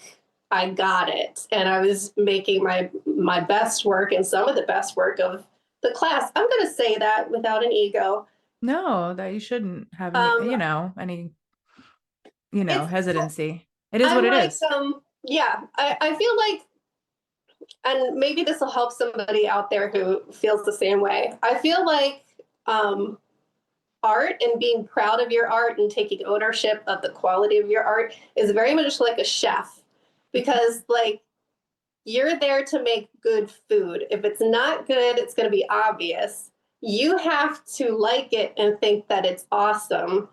I got it, and I was making my best work and some of the best work of the class. I'm going to say that without an ego. No, that you shouldn't have Um, any it's hesitancy. It is what I'm it like, is. yeah, I feel like, and maybe this will help somebody out there who feels the same way. I feel like um, art and being proud of your art and taking ownership of the quality of your art is very much like a chef, because like you're there to make good food. If it's not good, it's going to be obvious. You have to like it and think that it's awesome,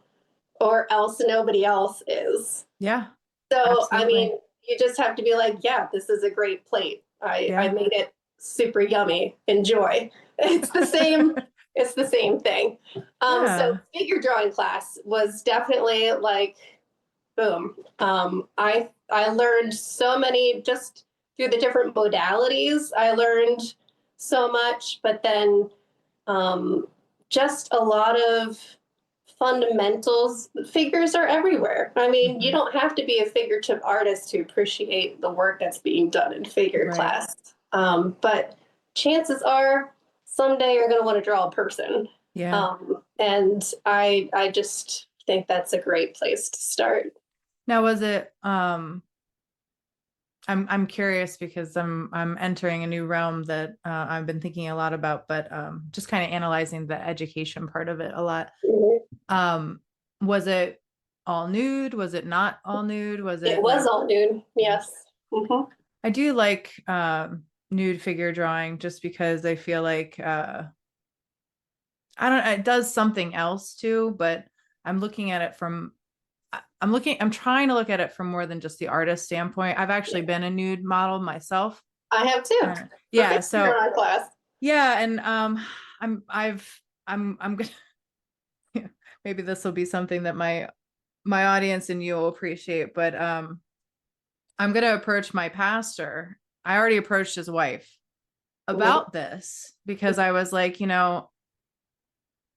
or else nobody else is. Yeah, So, I absolutely. mean, you just have to be like, yeah, this is a great plate. I Yeah. made it super yummy. Enjoy. It's the same. It's the same thing. So Yeah. figure drawing class was definitely like, boom. I learned so many just through the different modalities. I learned so much, but then um, just a lot of fundamentals. Figures are everywhere. I mean, you Mhm. don't have to be a figurative artist to appreciate the work that's being done in figure Right. class. But chances are someday you're going to want to draw a person. Yeah. And I just think that's a great place to start. Now, was it, I'm curious because I'm entering a new realm that I've been thinking a lot about, but just kind of analyzing the education part of it a lot. Mhm. Was it all nude? Was it not all nude? Was it It was like, all nude. Yes. Hmm. I do like nude figure drawing just because I feel like I don't, it does something else too, but I'm looking at it from I'm trying to look at it from more than just the artist standpoint. I've actually been a nude model myself. I have too. Yeah, You're so on class. yeah, and I'm gonna maybe this will be something that my audience and you will appreciate, but I'm gonna approach my pastor. I already approached his wife Mhm. about this because I was like,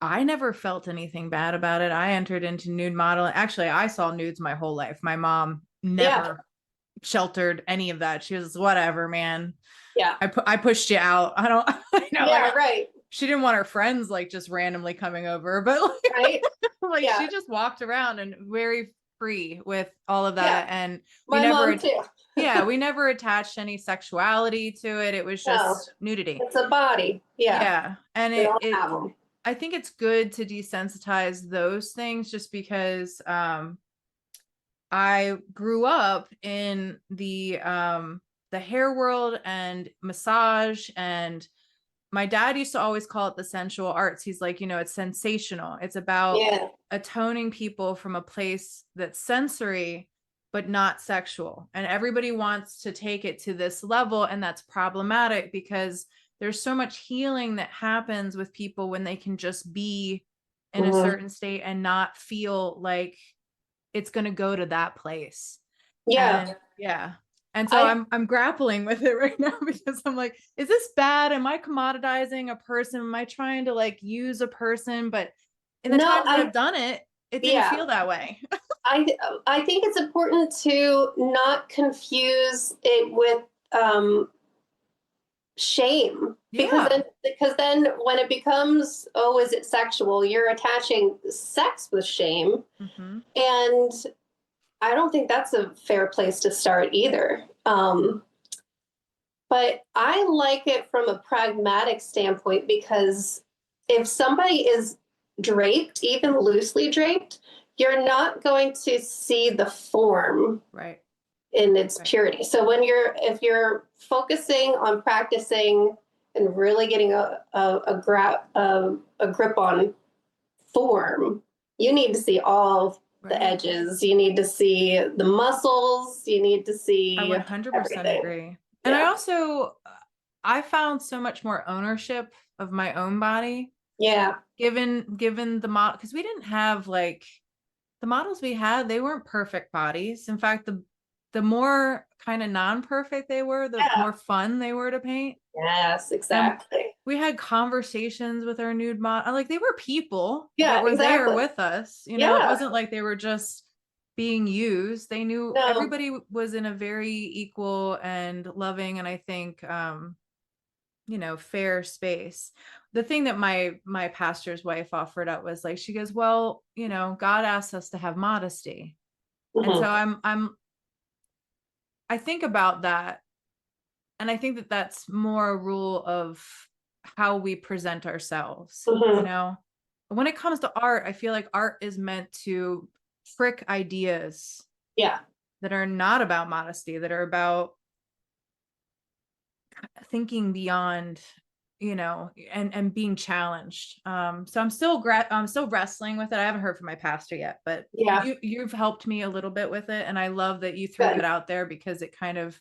I never felt anything bad about it. I entered into nude modeling. Actually, I saw nudes my whole life. My mom Yeah. never sheltered any of that. She was whatever, man. Yeah. I pushed you out. I don't Yeah. Right. she didn't want her friends like just randomly coming over, but like, Right. like Yeah. she just walked around and very free with all of Yeah. that. And we My never mom too. yeah, we never attached any sexuality to it. It was No, just nudity. it's a body. Yeah. Yeah. And We all it have them. I think it's good to desensitize those things just because I grew up in the hair world and massage, and my dad used to always call it the sensual arts. He's like, it's sensational. It's about Yeah. atoning people from a place that's sensory but not sexual. And everybody wants to take it to this level, and that's problematic because there's so much healing that happens with people when they can just be in a Hmm. certain state and not feel like it's going to go to that place. Yeah. And yeah. And so I I'm grappling with it right now because I'm like, is this bad? Am I commoditizing a person? Am I trying to like use a person? But in the no, times that I've done it, it didn't yeah. feel that way. I I think it's important to not confuse it with shame, Yeah. because then when it becomes, oh, is it sexual, you're attaching sex with shame, Mm-hmm. and I don't think that's a fair place to start either. But I like it from a pragmatic standpoint, because if somebody is draped, even loosely draped, you're not going to see the form Right. in its Right. purity. So if you're focusing on practicing and really getting a grip on form, you need to see all the Right. edges. You need to see the muscles. You need to I see 100% everything. agree. And I Yeah. also, I found so much more ownership of my own body Yeah. given the model, because we didn't have like the models we had, they weren't perfect bodies. In fact, the more kind of non-perfect they were, the Yeah. more fun they were to paint. Yes, And exactly. we had conversations with our nude model. Like they were people that Yeah, were there exactly. with us. It Yeah. wasn't like they were just being used. They knew No. everybody was in a very equal and loving, and I think fair space. The thing that my pastor's wife offered up was like, she goes, well, God asks us to have modesty. And so Mhm. I think about that, and I think that that's more a rule of how we present ourselves. Mhm. When it comes to art, I feel like art is meant to trick ideas Yeah. that are not about modesty, that are about thinking beyond, and being challenged. So I'm still wrestling with it. I haven't heard from my pastor yet, but Yeah. you've helped me a little bit with it, and I love that you threw Good. that out there because it kind of,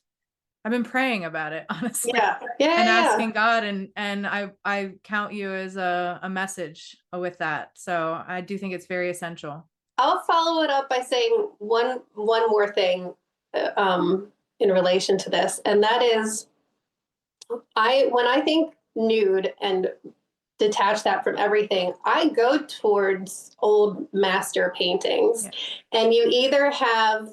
I've been praying about it honestly, Yeah. Yeah. and Yeah. asking God, and I count you as a message with that. So I do think it's very essential. I'll follow it up by saying one more thing, in relation to this, and that is, I when I think nude and detach that from everything, I go towards old master paintings. Yeah. And you either have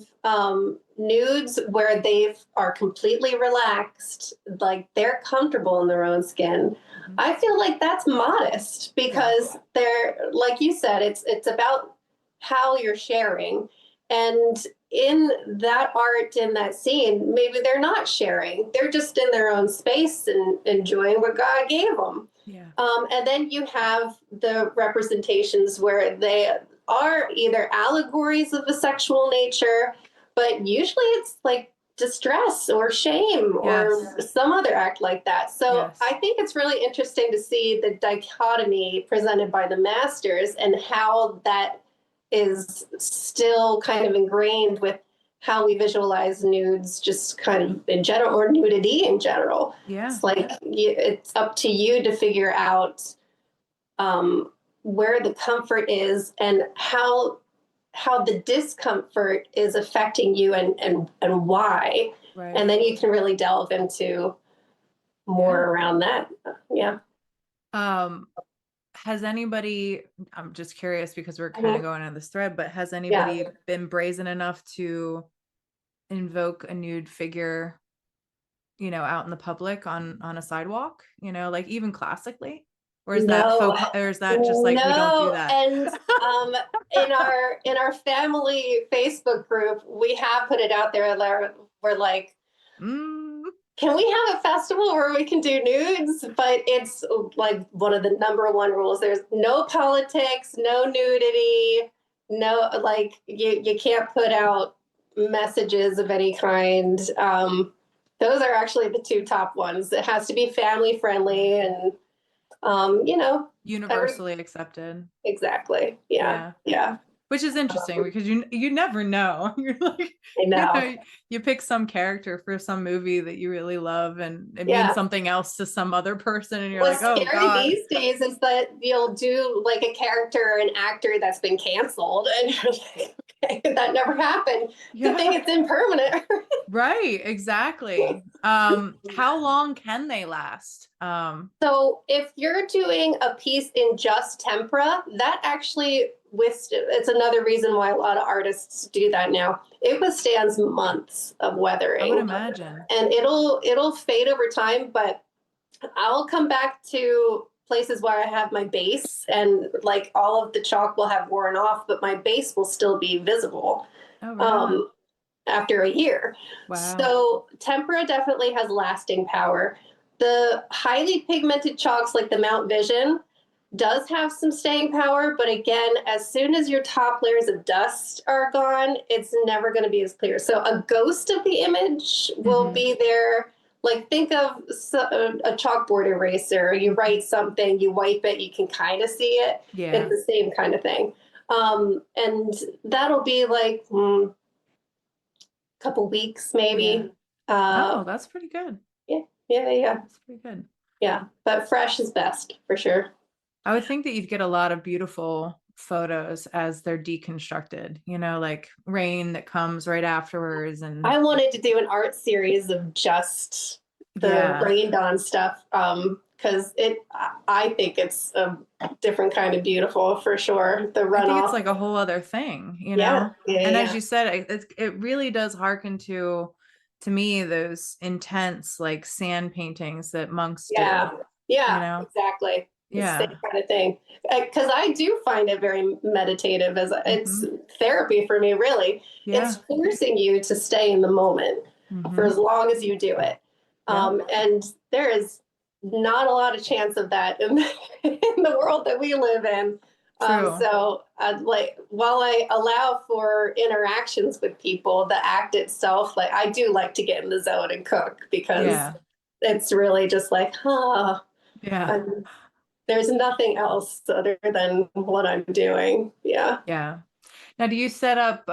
nudes where they are completely relaxed, like they're comfortable in their own skin. Mhm. I feel like that's modest, Yeah. because they're, like you said, it's about how you're sharing. And in that art, in that scene, maybe they're not sharing. They're just in their own space and enjoying what God gave them. Yeah. And then you have the representations where they are either allegories of the sexual nature, but usually it's like distress or shame or some other act like that. So I think it's really interesting to see the dichotomy presented by the masters and how that is still kind of ingrained with how we visualize nudes just kind of in general, or nudity in general. Yeah. It's like it's up to you to figure out where the comfort is and how the discomfort is affecting you and why. Right. And then you can really delve into more around that. Yeah. Has anybody, I'm just curious because we're kind of going on this thread, but has anybody been brazen enough to invoke a nude figure, out in the public on a sidewalk, like even classically? Or is that just like we don't do that? And in our family Facebook group, we have put it out there. We're like, can we have a festival where we can do nudes? But it's like one of the number one rules. There's no politics, no nudity, no, like you can't put out messages of any kind. Those are actually the two top ones. It has to be family friendly and, universally accepted. Exactly. Yeah. Which is interesting because you never know. You're like, I know. You pick some character for some movie that you really love, and it means something else to some other person, and you're What's like, oh scary God. these days is that you'll do like a character or an actor that's been canceled, and you're like, okay, that never happened. Good thing it's impermanent. Right. Exactly. How long can they last? So if you're doing a piece in just tempera, that actually it's another reason why a lot of artists do that now. It withstands months of weathering. I would imagine. And it'll fade over time, but I'll come back to places where I have my base and like all of the chalk will have worn off, but my base will still be visible. After a year. Wow. So tempera definitely has lasting power. The highly pigmented chalks like the Mount Vision does have some staying power, but again, as soon as your top layers of dust are gone, it's never going to be as clear. So a ghost of the image will be there. Like think of a chalkboard eraser. You write something, you wipe it, you can kind of see it. Yeah. It's the same kind of thing. And that'll be like couple weeks maybe. Oh, that's pretty good. Yeah. That's pretty good. Yeah, but fresh is best for sure. I would think that you'd get a lot of beautiful photos as they're deconstructed, like rain that comes right afterwards. And I wanted to do an art series of just the rained on stuff because I think it's a different kind of beautiful for sure. The runoff. I think it's like a whole other thing, As you said, it really does harken to me those intense like sand paintings that monks do. Exactly. Yeah, the same kind of thing. Because I do find it very meditative. As it's therapy for me, really. It's forcing you to stay in the moment for as long as you do it. And there is not a lot of chance of that in the world that we live in. So while I allow for interactions with people, the act itself, like I do like to get in the zone and cook because it's really just like, there's nothing else other than what I'm doing. Yeah. Now, do you set up,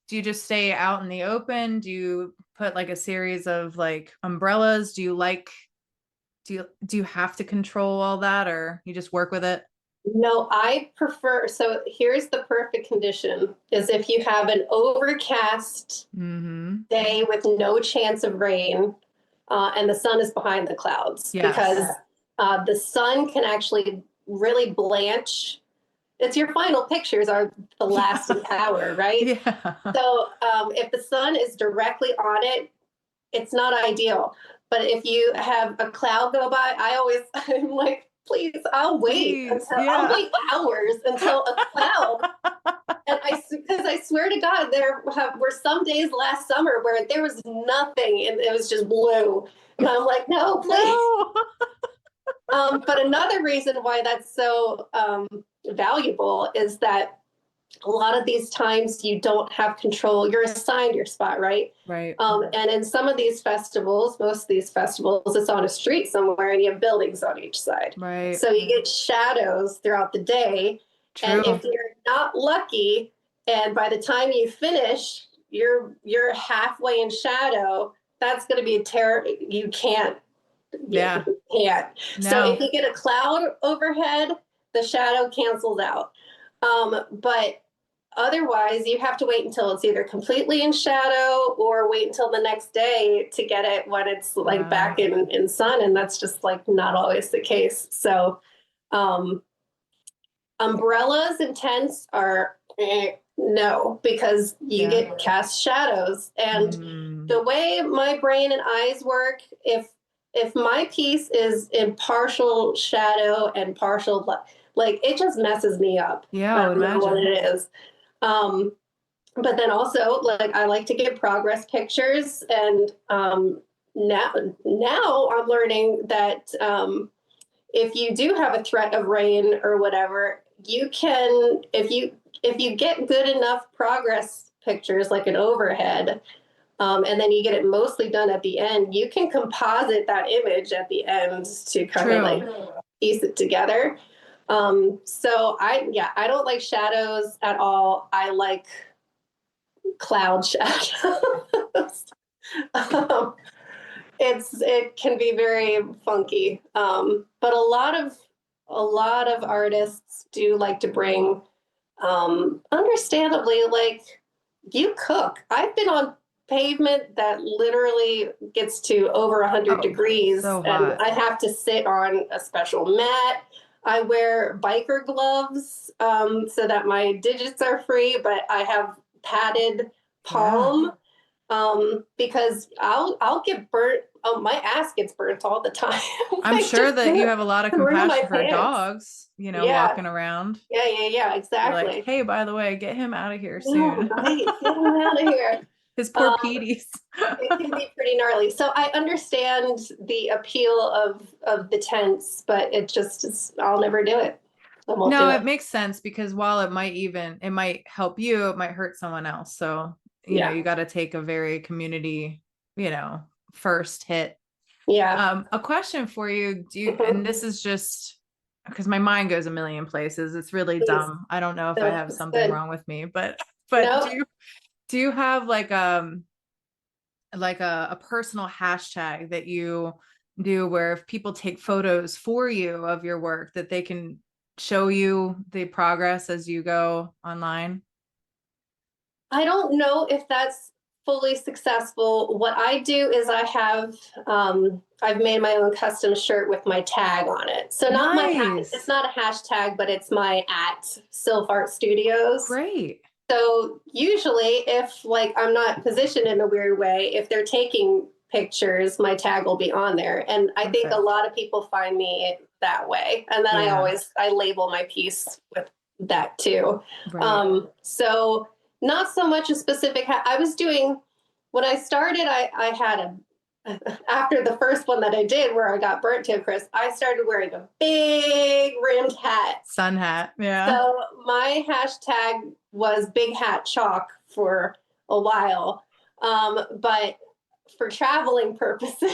do you just stay out in the open? Do you put like a series of like umbrellas? Do you have to control all that or you just work with it? No, I prefer, so here's the perfect condition is if you have an overcast day with no chance of rain and the sun is behind the clouds because the sun can actually really blanch. It's your final pictures are the lasting power, right? So if the sun is directly on it, it's not ideal. But if you have a cloud go by, I'm like, please, I'll wait. I'll wait hours until a cloud at swear to God, there were some days last summer where there was nothing and it was just blue. And I'm like, no, please. No. But another reason why that's so valuable is that a lot of these times you don't have control. You're assigned your spot, right? Right. And in some of these festivals, most of these festivals, it's on a street somewhere and you have buildings on each side. Right. So you get shadows throughout the day. True. And if you're not lucky, and by the time you finish, you're halfway in shadow, that's going to be a terror. You can't. Yeah. You can't. No. So if you get a cloud overhead, the shadow cancels out. But otherwise, you have to wait until it's either completely in shadow or wait until the next day to get it when it's like back in sun. And that's just like not always the case. So umbrellas and tents are no, because you get cast shadows. And the way my brain and eyes work, if my piece is in partial shadow and partial like it just messes me up. Yeah, I don't know what it is. But then also, like, I like to get progress pictures, and now I'm learning that if you do have a threat of rain or whatever, you can, if you get good enough progress pictures, like an overhead, and then you get it mostly done at the end, you can composite that image at the end to kind of like piece it together. So I don't like shadows at all. I like cloud shadows. It can be very funky. But a lot of artists do like to bring, understandably, like, you cook. I've been on pavement that literally gets to over 100 degrees, so and I have to sit on a special mat. I wear biker gloves so that my digits are free, but I have padded palm because I'll get burnt. Oh, my ass gets burnt all the time. I'm sure that you have a lot of compassion for dogs, walking around. Yeah, exactly. You're like, hey, by the way, get him out of here soon. Right, get him out of here. His poor Petey's. It can be pretty gnarly. So I understand the appeal of the tents, but it just is, I'll never do it. No, it makes sense because while it might help you, it might hurt someone else. So, you got to take a very community, first hit. Yeah. A question for you. And this is just because my mind goes a million places. It's really dumb. I don't know if I have something wrong with me, but No. do you have like a personal hashtag that you do where if people take photos for you of your work that they can show you the progress as you go online? I don't know if that's fully successful. What I do is I have I've made my own custom shirt with my tag on it. So not it's not a hashtag, but it's my @Sylph Art Studios. Great. So usually if like I'm not positioned in a weird way, if they're taking pictures, my tag will be on there. And I think a lot of people find me that way. And then I label my piece with that too. Right. So not so much a specific, I was doing, when I started, I had after the first one that I did where I got burnt to a crisp, I started wearing a big rimmed hat. Sun hat. Yeah. So my hashtag was big hat chalk for a while. But for traveling purposes.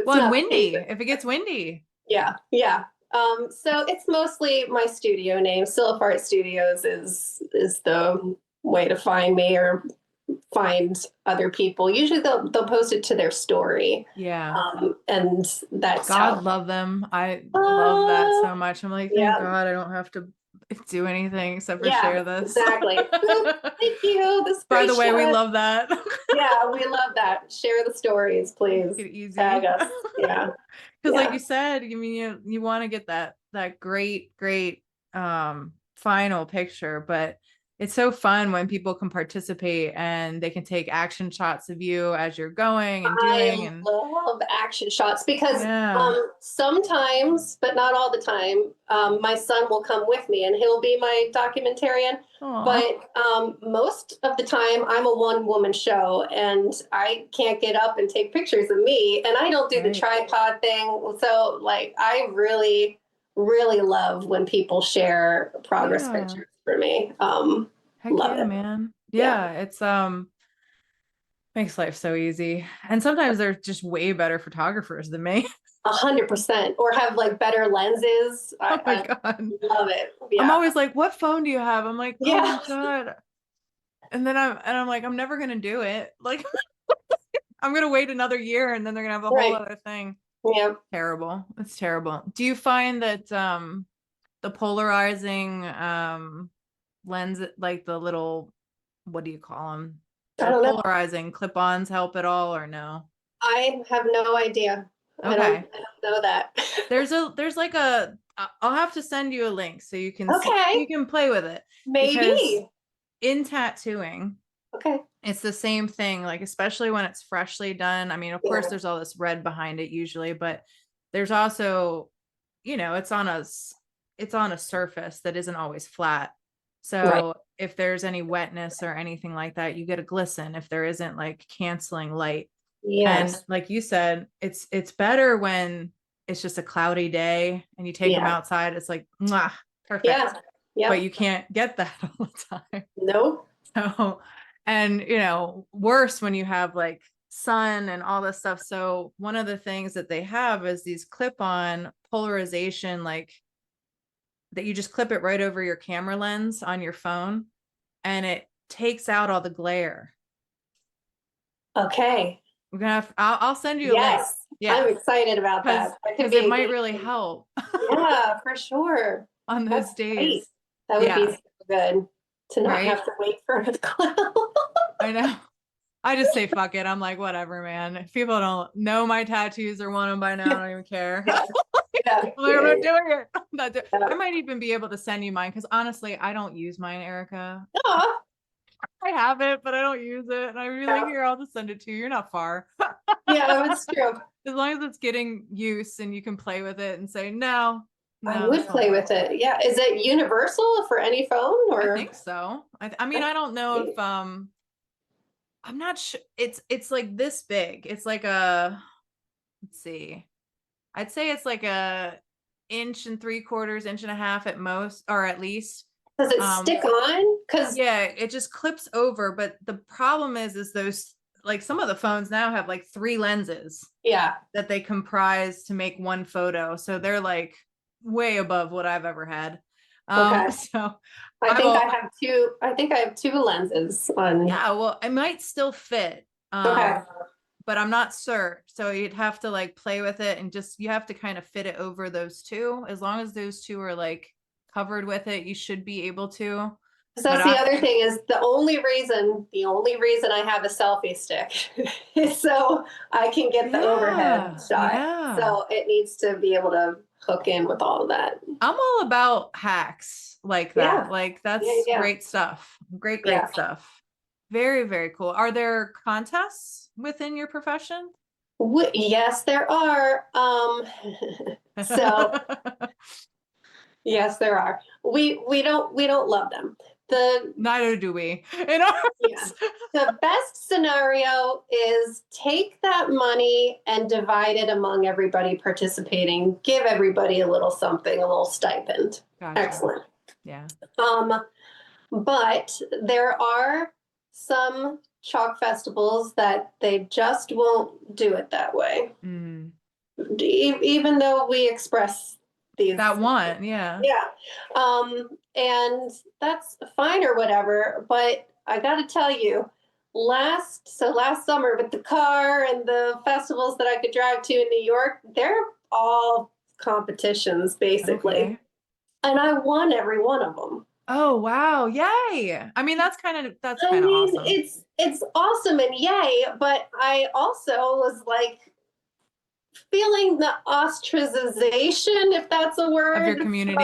Well, windy, if it gets windy. Yeah. So it's mostly my studio name. Sylph Art Studios is the way to find me or find other people. Usually they'll post it to their story. Yeah. And that's God love them. I love that so much. I'm like, thank God I don't have to do anything except for share this. Exactly. Thank you. This By the way, we love that. Yeah, we love that. Share the stories, please. Make it easy. Tag us. Yeah. Because like you said, you want to get that great final picture, but it's so fun when people can participate and they can take action shots of you as you're going and doing. I And love action shots because yeah. sometimes, but not all the time, my son will come with me and he'll be my documentarian. Aw. But most of the time, I'm a one-woman show and I can't get up and take pictures of me. And I don't do the Right. tripod thing. So, like, I really, really love when people share progress Yeah. pictures for me. Heck Love yeah, it. man. Yeah. Yeah. It's, makes life so easy. And sometimes they're just way better photographers than me. 100%, or have like better lenses. Oh my I God. love it. I'm Yeah. always like, what phone do you have? I'm like, oh my Yeah. God. And I'm like, I'm never gonna do it. Like I'm gonna wait another year and then they're gonna have a whole Right. other thing. Yeah. Terrible. It's terrible. Do you find that the polarizing lens, like the little, what do you call them? I The don't know. polarizing clip-ons help at all or no? I have no idea. Okay. I don't know that. There's like I'll have to send you a link so you can see, Okay. you can play with it because Maybe. in tattooing Okay. it's the same thing, like especially when it's freshly done. I mean, of course Yeah. there's all this red behind it usually, but there's also, it's on a surface that isn't always flat. Right. So if there's any wetness or anything like that, you get a glisten if there isn't like canceling light. And Yes. like you said, it's better when it's just a cloudy day and you take them Yeah. outside. It's like, mwah, perfect. Yeah. But Yep. you can't get that all the time. Nope. So, and worse when you have like sun and all this stuff. So one of the things that they have is these clip-on polarization, like that you just clip it right over your camera lens on your phone and it takes out all the glare. Okay. We're gonna I'll send you a link. Yes. Yeah, I'm excited about because that. That could be it a might game really changer. help Yeah, for sure. on That's those days. great. That would be Yeah, so good to not right. have to wait for a cloud. I know. I just say fuck it. I'm like, whatever, man. If people don't know my tattoos or want them by now, I don't even care. Yeah. Yeah. I'm like, I'm not doing it. I'm not doing Yeah. I might even be able to send you mine because honestly, I don't use mine, Erica. Aw. I have it, but I don't use it. And I'd be like, Yeah. here, I'll just send it to you. You're not far. Yeah, that's true. As long as it's getting use and you can play with it and say, no, I no, this would won't play work. with it. Yeah. Is it universal for any phone I or? think so. I mean, I don't know if I'm not sure. It's like this big. It's like let's see. I'd say it's like a inch and 3/4, inch and a half at most, or at least. Does it stick on? Because Yeah, it just clips over. But the problem is those, like some of the phones now have like 3 lenses yeah. that they comprise to make one photo. So they're like way above what I've ever had. Okay. So I I've think I all, have two. I think I have two lenses on. yeah, well, it might still fit. Okay. But I'm not sure. So you'd have to like play with it and just you have to kind of fit it over those two. As long as those two are like covered with it, you should be able to. So But that's the other thing is the only reason I have a selfie stick is so I can get the overhead shot. Yeah. So it needs to be able to hook in with all of that. I'm all about hacks like that. Yeah. Like that's Yeah. great stuff. Great Yeah. stuff. Very, very cool. Are there contests within your profession? Yes, there are. So yes, there are. We don't love them. The Neither do we. In ours. Yeah. The best scenario is take that money and divide it among everybody participating. Give everybody a little something, a little stipend. Gotcha. Excellent. Yeah. But there are some chalk festivals that they just won't do it that way. Mm. Even though we express these. That one, yeah. Yeah. And that's fine or whatever, but I got to tell you, last summer with the car and the festivals that I could drive to in New York, they're all competitions basically. Okay. And I won every one of them. Oh, wow. Yay. I mean, that's kind of awesome. It's awesome and yay, but I also was like feeling the ostracization, if that's a word, Of your community.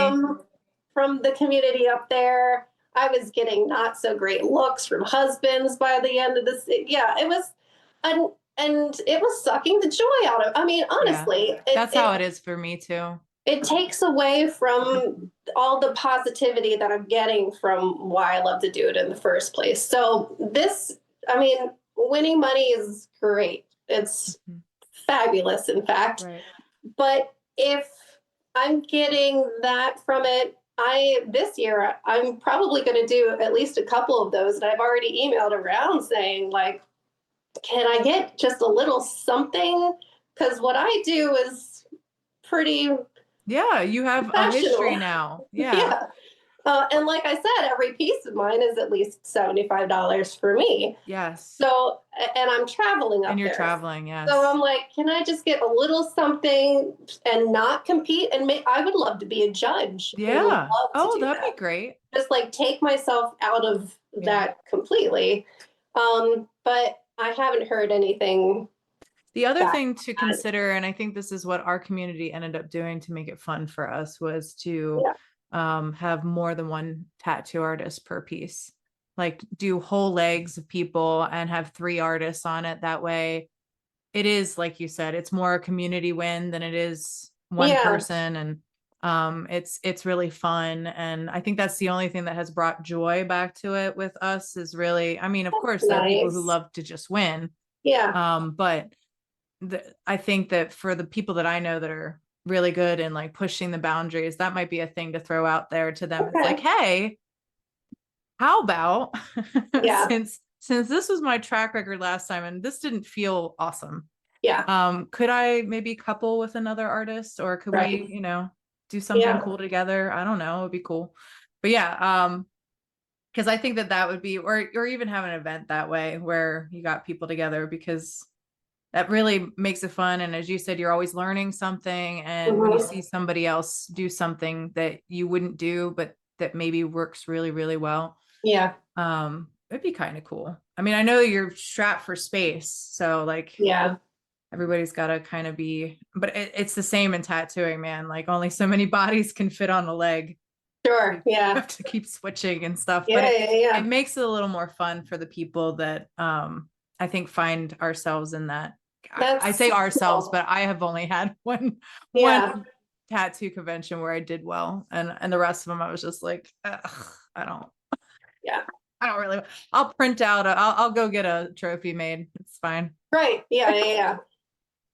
from the community up there. I was getting not so great looks from husbands by the end of this. Yeah, it was, and it was sucking the joy out of. I mean, honestly, that's how it is for me too. It takes away from all the positivity that I'm getting from why I love to do it in the first place. So this, I mean, winning money is great. It's fabulous, in fact. Right. But if I'm getting that from it, this year I'm probably going to do at least a couple of those, and I've already emailed around saying, like, can I get just a little something? Because what I do is pretty Yeah, you have a history now. Yeah. And like I said, every piece of mine is at least $75 for me. Yes. So, and I'm traveling up and you're there. traveling, yes. So I'm like, can I just get a little something and not compete? And I would love to be a judge. Yeah. Oh, that'd be great. Just like take myself out of that completely. But I haven't heard anything. The other thing to consider, and I think this is what our community ended up doing to make it fun for us, was to have more than one tattoo artist per piece. Like do whole legs of people and have 3 artists on it. That way it is, like you said, it's more a community win than it is one person. And it's really fun. And I think that's the only thing that has brought joy back to it with us is really, I mean, of course, there are people who love to just win. Yeah. But I think that for the people that I know that are really good and like pushing the boundaries, that might be a thing to throw out there to them. It's like, hey, how about since this was my track record last time and this didn't feel awesome. Yeah. Could I maybe couple with another artist, or could we, you know, do something cool together? I don't know. It'd be cool. But yeah, because I think that would be, or even have an event that way where you got people together, because that really makes it fun. And as you said, you're always learning something. And when you see somebody else do something that you wouldn't do, but that maybe works really, really well. Yeah. It'd be kind of cool. I mean, I know you're strapped for space. So like, everybody's got to kind of be, but it's the same in tattooing, man. Like only so many bodies can fit on a leg. Sure. You have to keep switching and stuff. Yeah, but it makes it a little more fun for the people that I think find ourselves in that. I say ourselves, but I have only had one tattoo convention where I did well, and the rest of them I was just like, I don't really. I'll print out. I'll go get a trophy made. It's fine. Right. Yeah.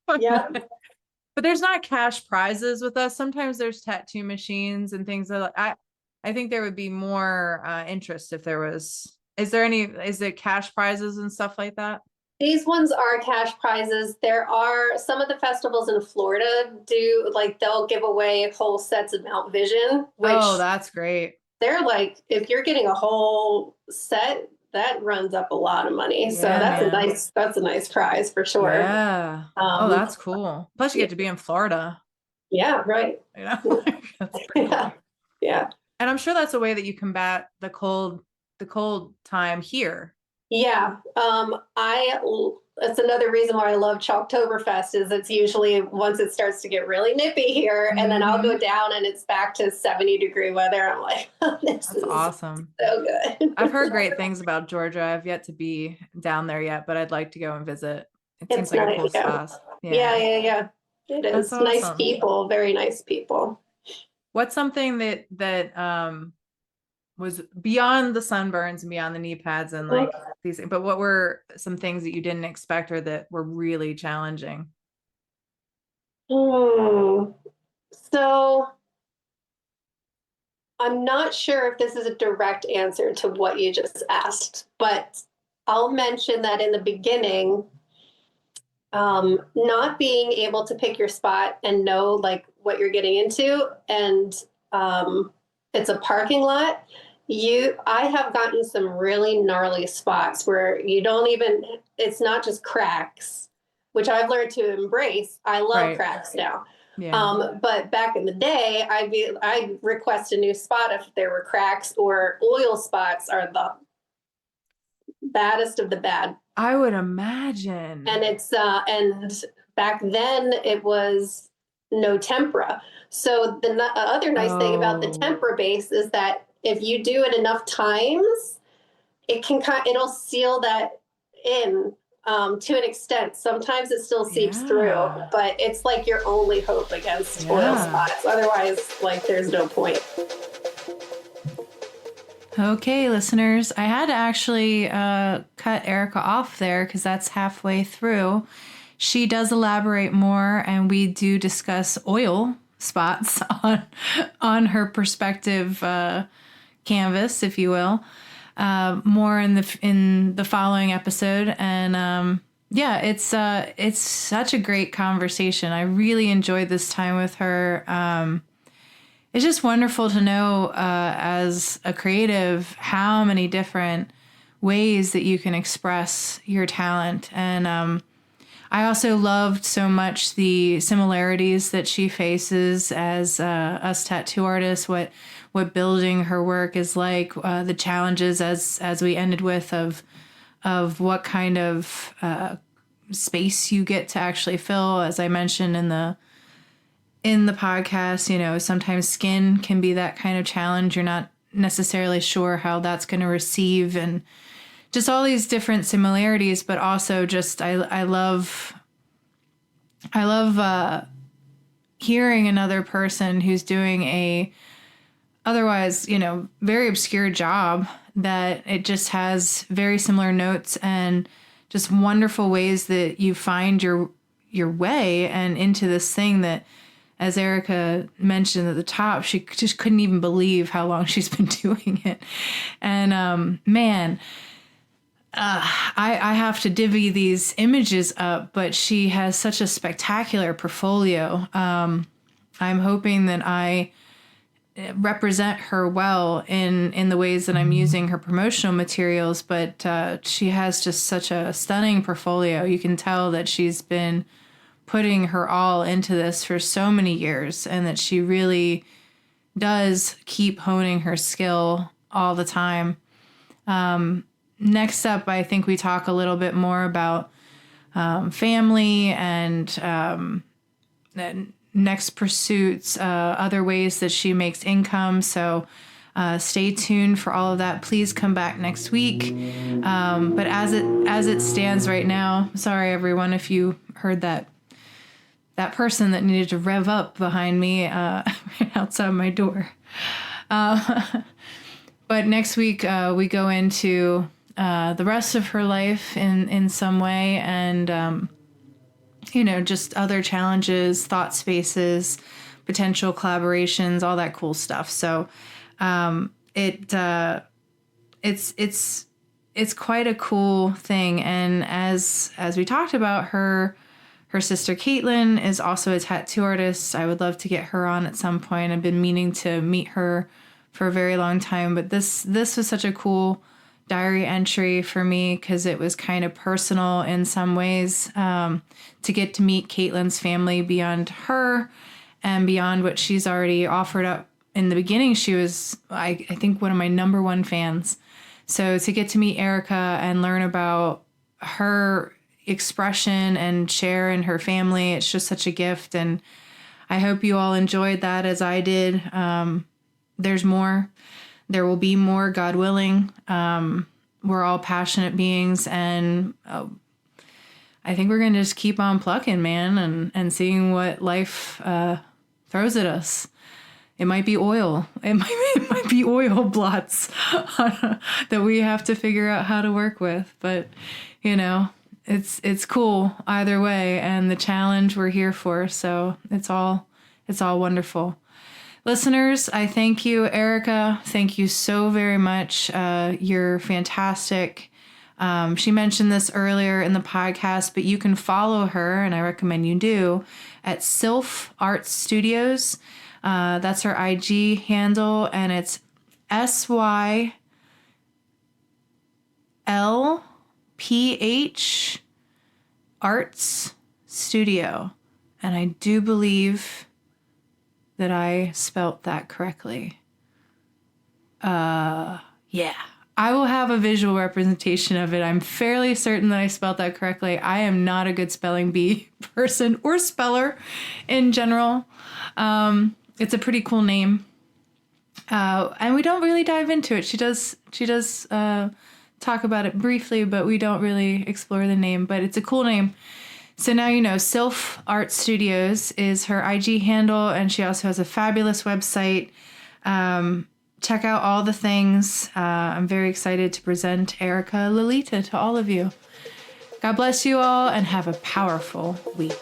But there's not cash prizes with us. Sometimes there's tattoo machines and things like that. I think there would be more interest if there was. Is it cash prizes and stuff like that? These ones are cash prizes. There are some of the festivals in Florida do, like, they'll give away whole sets of Mount Vision. Which that's great. They're like, if you're getting a whole set, that runs up a lot of money. So that's a nice prize for sure. Yeah. That's cool. Plus you get to be in Florida. Yeah, right. You know? That's pretty cool. Yeah. And I'm sure that's a way that you combat the cold time here. Yeah. That's another reason why I love Chalktoberfest is it's usually once it starts to get really nippy here, and then I'll go down and it's back to 70-degree weather. I'm like, this is awesome. So good. I've heard great things about Georgia. I've yet to be down there yet, but I'd like to go and visit. It seems like a cool spot. Yeah. It is. Awesome. Nice people, very nice people. What's something that was beyond the sunburns and beyond the knee pads and like these, but what were some things that you didn't expect or that were really challenging? So I'm not sure if this is a direct answer to what you just asked, but I'll mention that in the beginning, not being able to pick your spot and know like what you're getting into, and it's a parking lot. I have gotten some really gnarly spots where it's not just cracks, which I've learned to embrace. I love cracks now. Yeah. But back in the day, I'd request a new spot if there were cracks, or oil spots are the baddest of the bad. I would imagine. And it's, and back then it was no tempera. So the other nice thing about the tempera base is that if you do it enough times, it'll seal that in to an extent. Sometimes it still seeps through, but it's like your only hope against oil spots. Otherwise, like, there's no point. Okay, listeners, I had to actually cut Erika off there because that's halfway through. She does elaborate more, and we do discuss oil spots on her perspective canvas, if you will, more in the following episode. And it's such a great conversation. I really enjoyed this time with her. It's just wonderful to know, as a creative, how many different ways that you can express your talent. And I also loved so much the similarities that she faces as us tattoo artists, what building her work is like, the challenges as we ended with of what kind of space you get to actually fill. As I mentioned in the podcast, sometimes skin can be that kind of challenge. You're not necessarily sure how that's going to receive, and just all these different similarities, but also just, I love hearing another person who's doing a otherwise, very obscure job, that it just has very similar notes and just wonderful ways that you find your way and into this thing that, as Erika mentioned at the top, she just couldn't even believe how long she's been doing it. And I have to divvy these images up, but she has such a spectacular portfolio. I'm hoping that I represent her well in the ways that I'm using her promotional materials, but she has just such a stunning portfolio. You can tell that she's been putting her all into this for so many years, and that she really does keep honing her skill all the time. Next up, I think we talk a little bit more about family and next pursuits, other ways that she makes income. So stay tuned for all of that. Please come back next week. But as it stands right now, sorry everyone if you heard that person that needed to rev up behind me outside my door. But next week we go into the rest of her life in some way, and just other challenges, thought spaces, potential collaborations, all that cool stuff. So it's quite a cool thing. And as we talked about, her sister Caitlin is also a tattoo artist. I would love to get her on at some point. I've been meaning to meet her for a very long time, but this was such a cool diary entry for me because it was kind of personal in some ways, to get to meet Caitlin's family beyond her and beyond what she's already offered up. In the beginning, she was, I think, one of my number one fans. So to get to meet Erika and learn about her expression and share in her family, it's just such a gift. And I hope you all enjoyed that as I did. There's more. There will be more, God willing. We're all passionate beings, and I think we're going to just keep on plucking, man, and seeing what life throws at us. It might be oil. It might be oil blots that we have to figure out how to work with. But, it's cool either way, and the challenge we're here for. So it's all wonderful. Listeners, I thank you, Erika. Thank you so very much. You're fantastic. She mentioned this earlier in the podcast, but you can follow her, and I recommend you do, at Sylph Art Studios. That's her IG handle, and it's SYLPH Arts Studio. And I do believe that I spelt that correctly. Yeah. I will have a visual representation of it. I'm fairly certain that I spelled that correctly. I am not a good spelling bee person or speller in general. It's a pretty cool name. And we don't really dive into it. She does talk about it briefly, but we don't really explore the name. But it's a cool name. So now you know, Sylph Art Studios is her IG handle, and she also has a fabulous website. Check out all the things. I'm very excited to present Erika Lalita to all of you. God bless you all, and have a powerful week.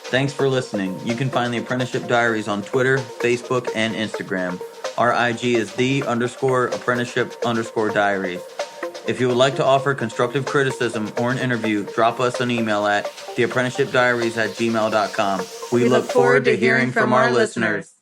Thanks for listening. You can find the Apprenticeship Diaries on Twitter, Facebook, and Instagram. Our IG is _apprenticeship_diaries. If you would like to offer constructive criticism or an interview, drop us an email at theapprenticeshipdiaries@gmail.com. We look forward to hearing from our listeners.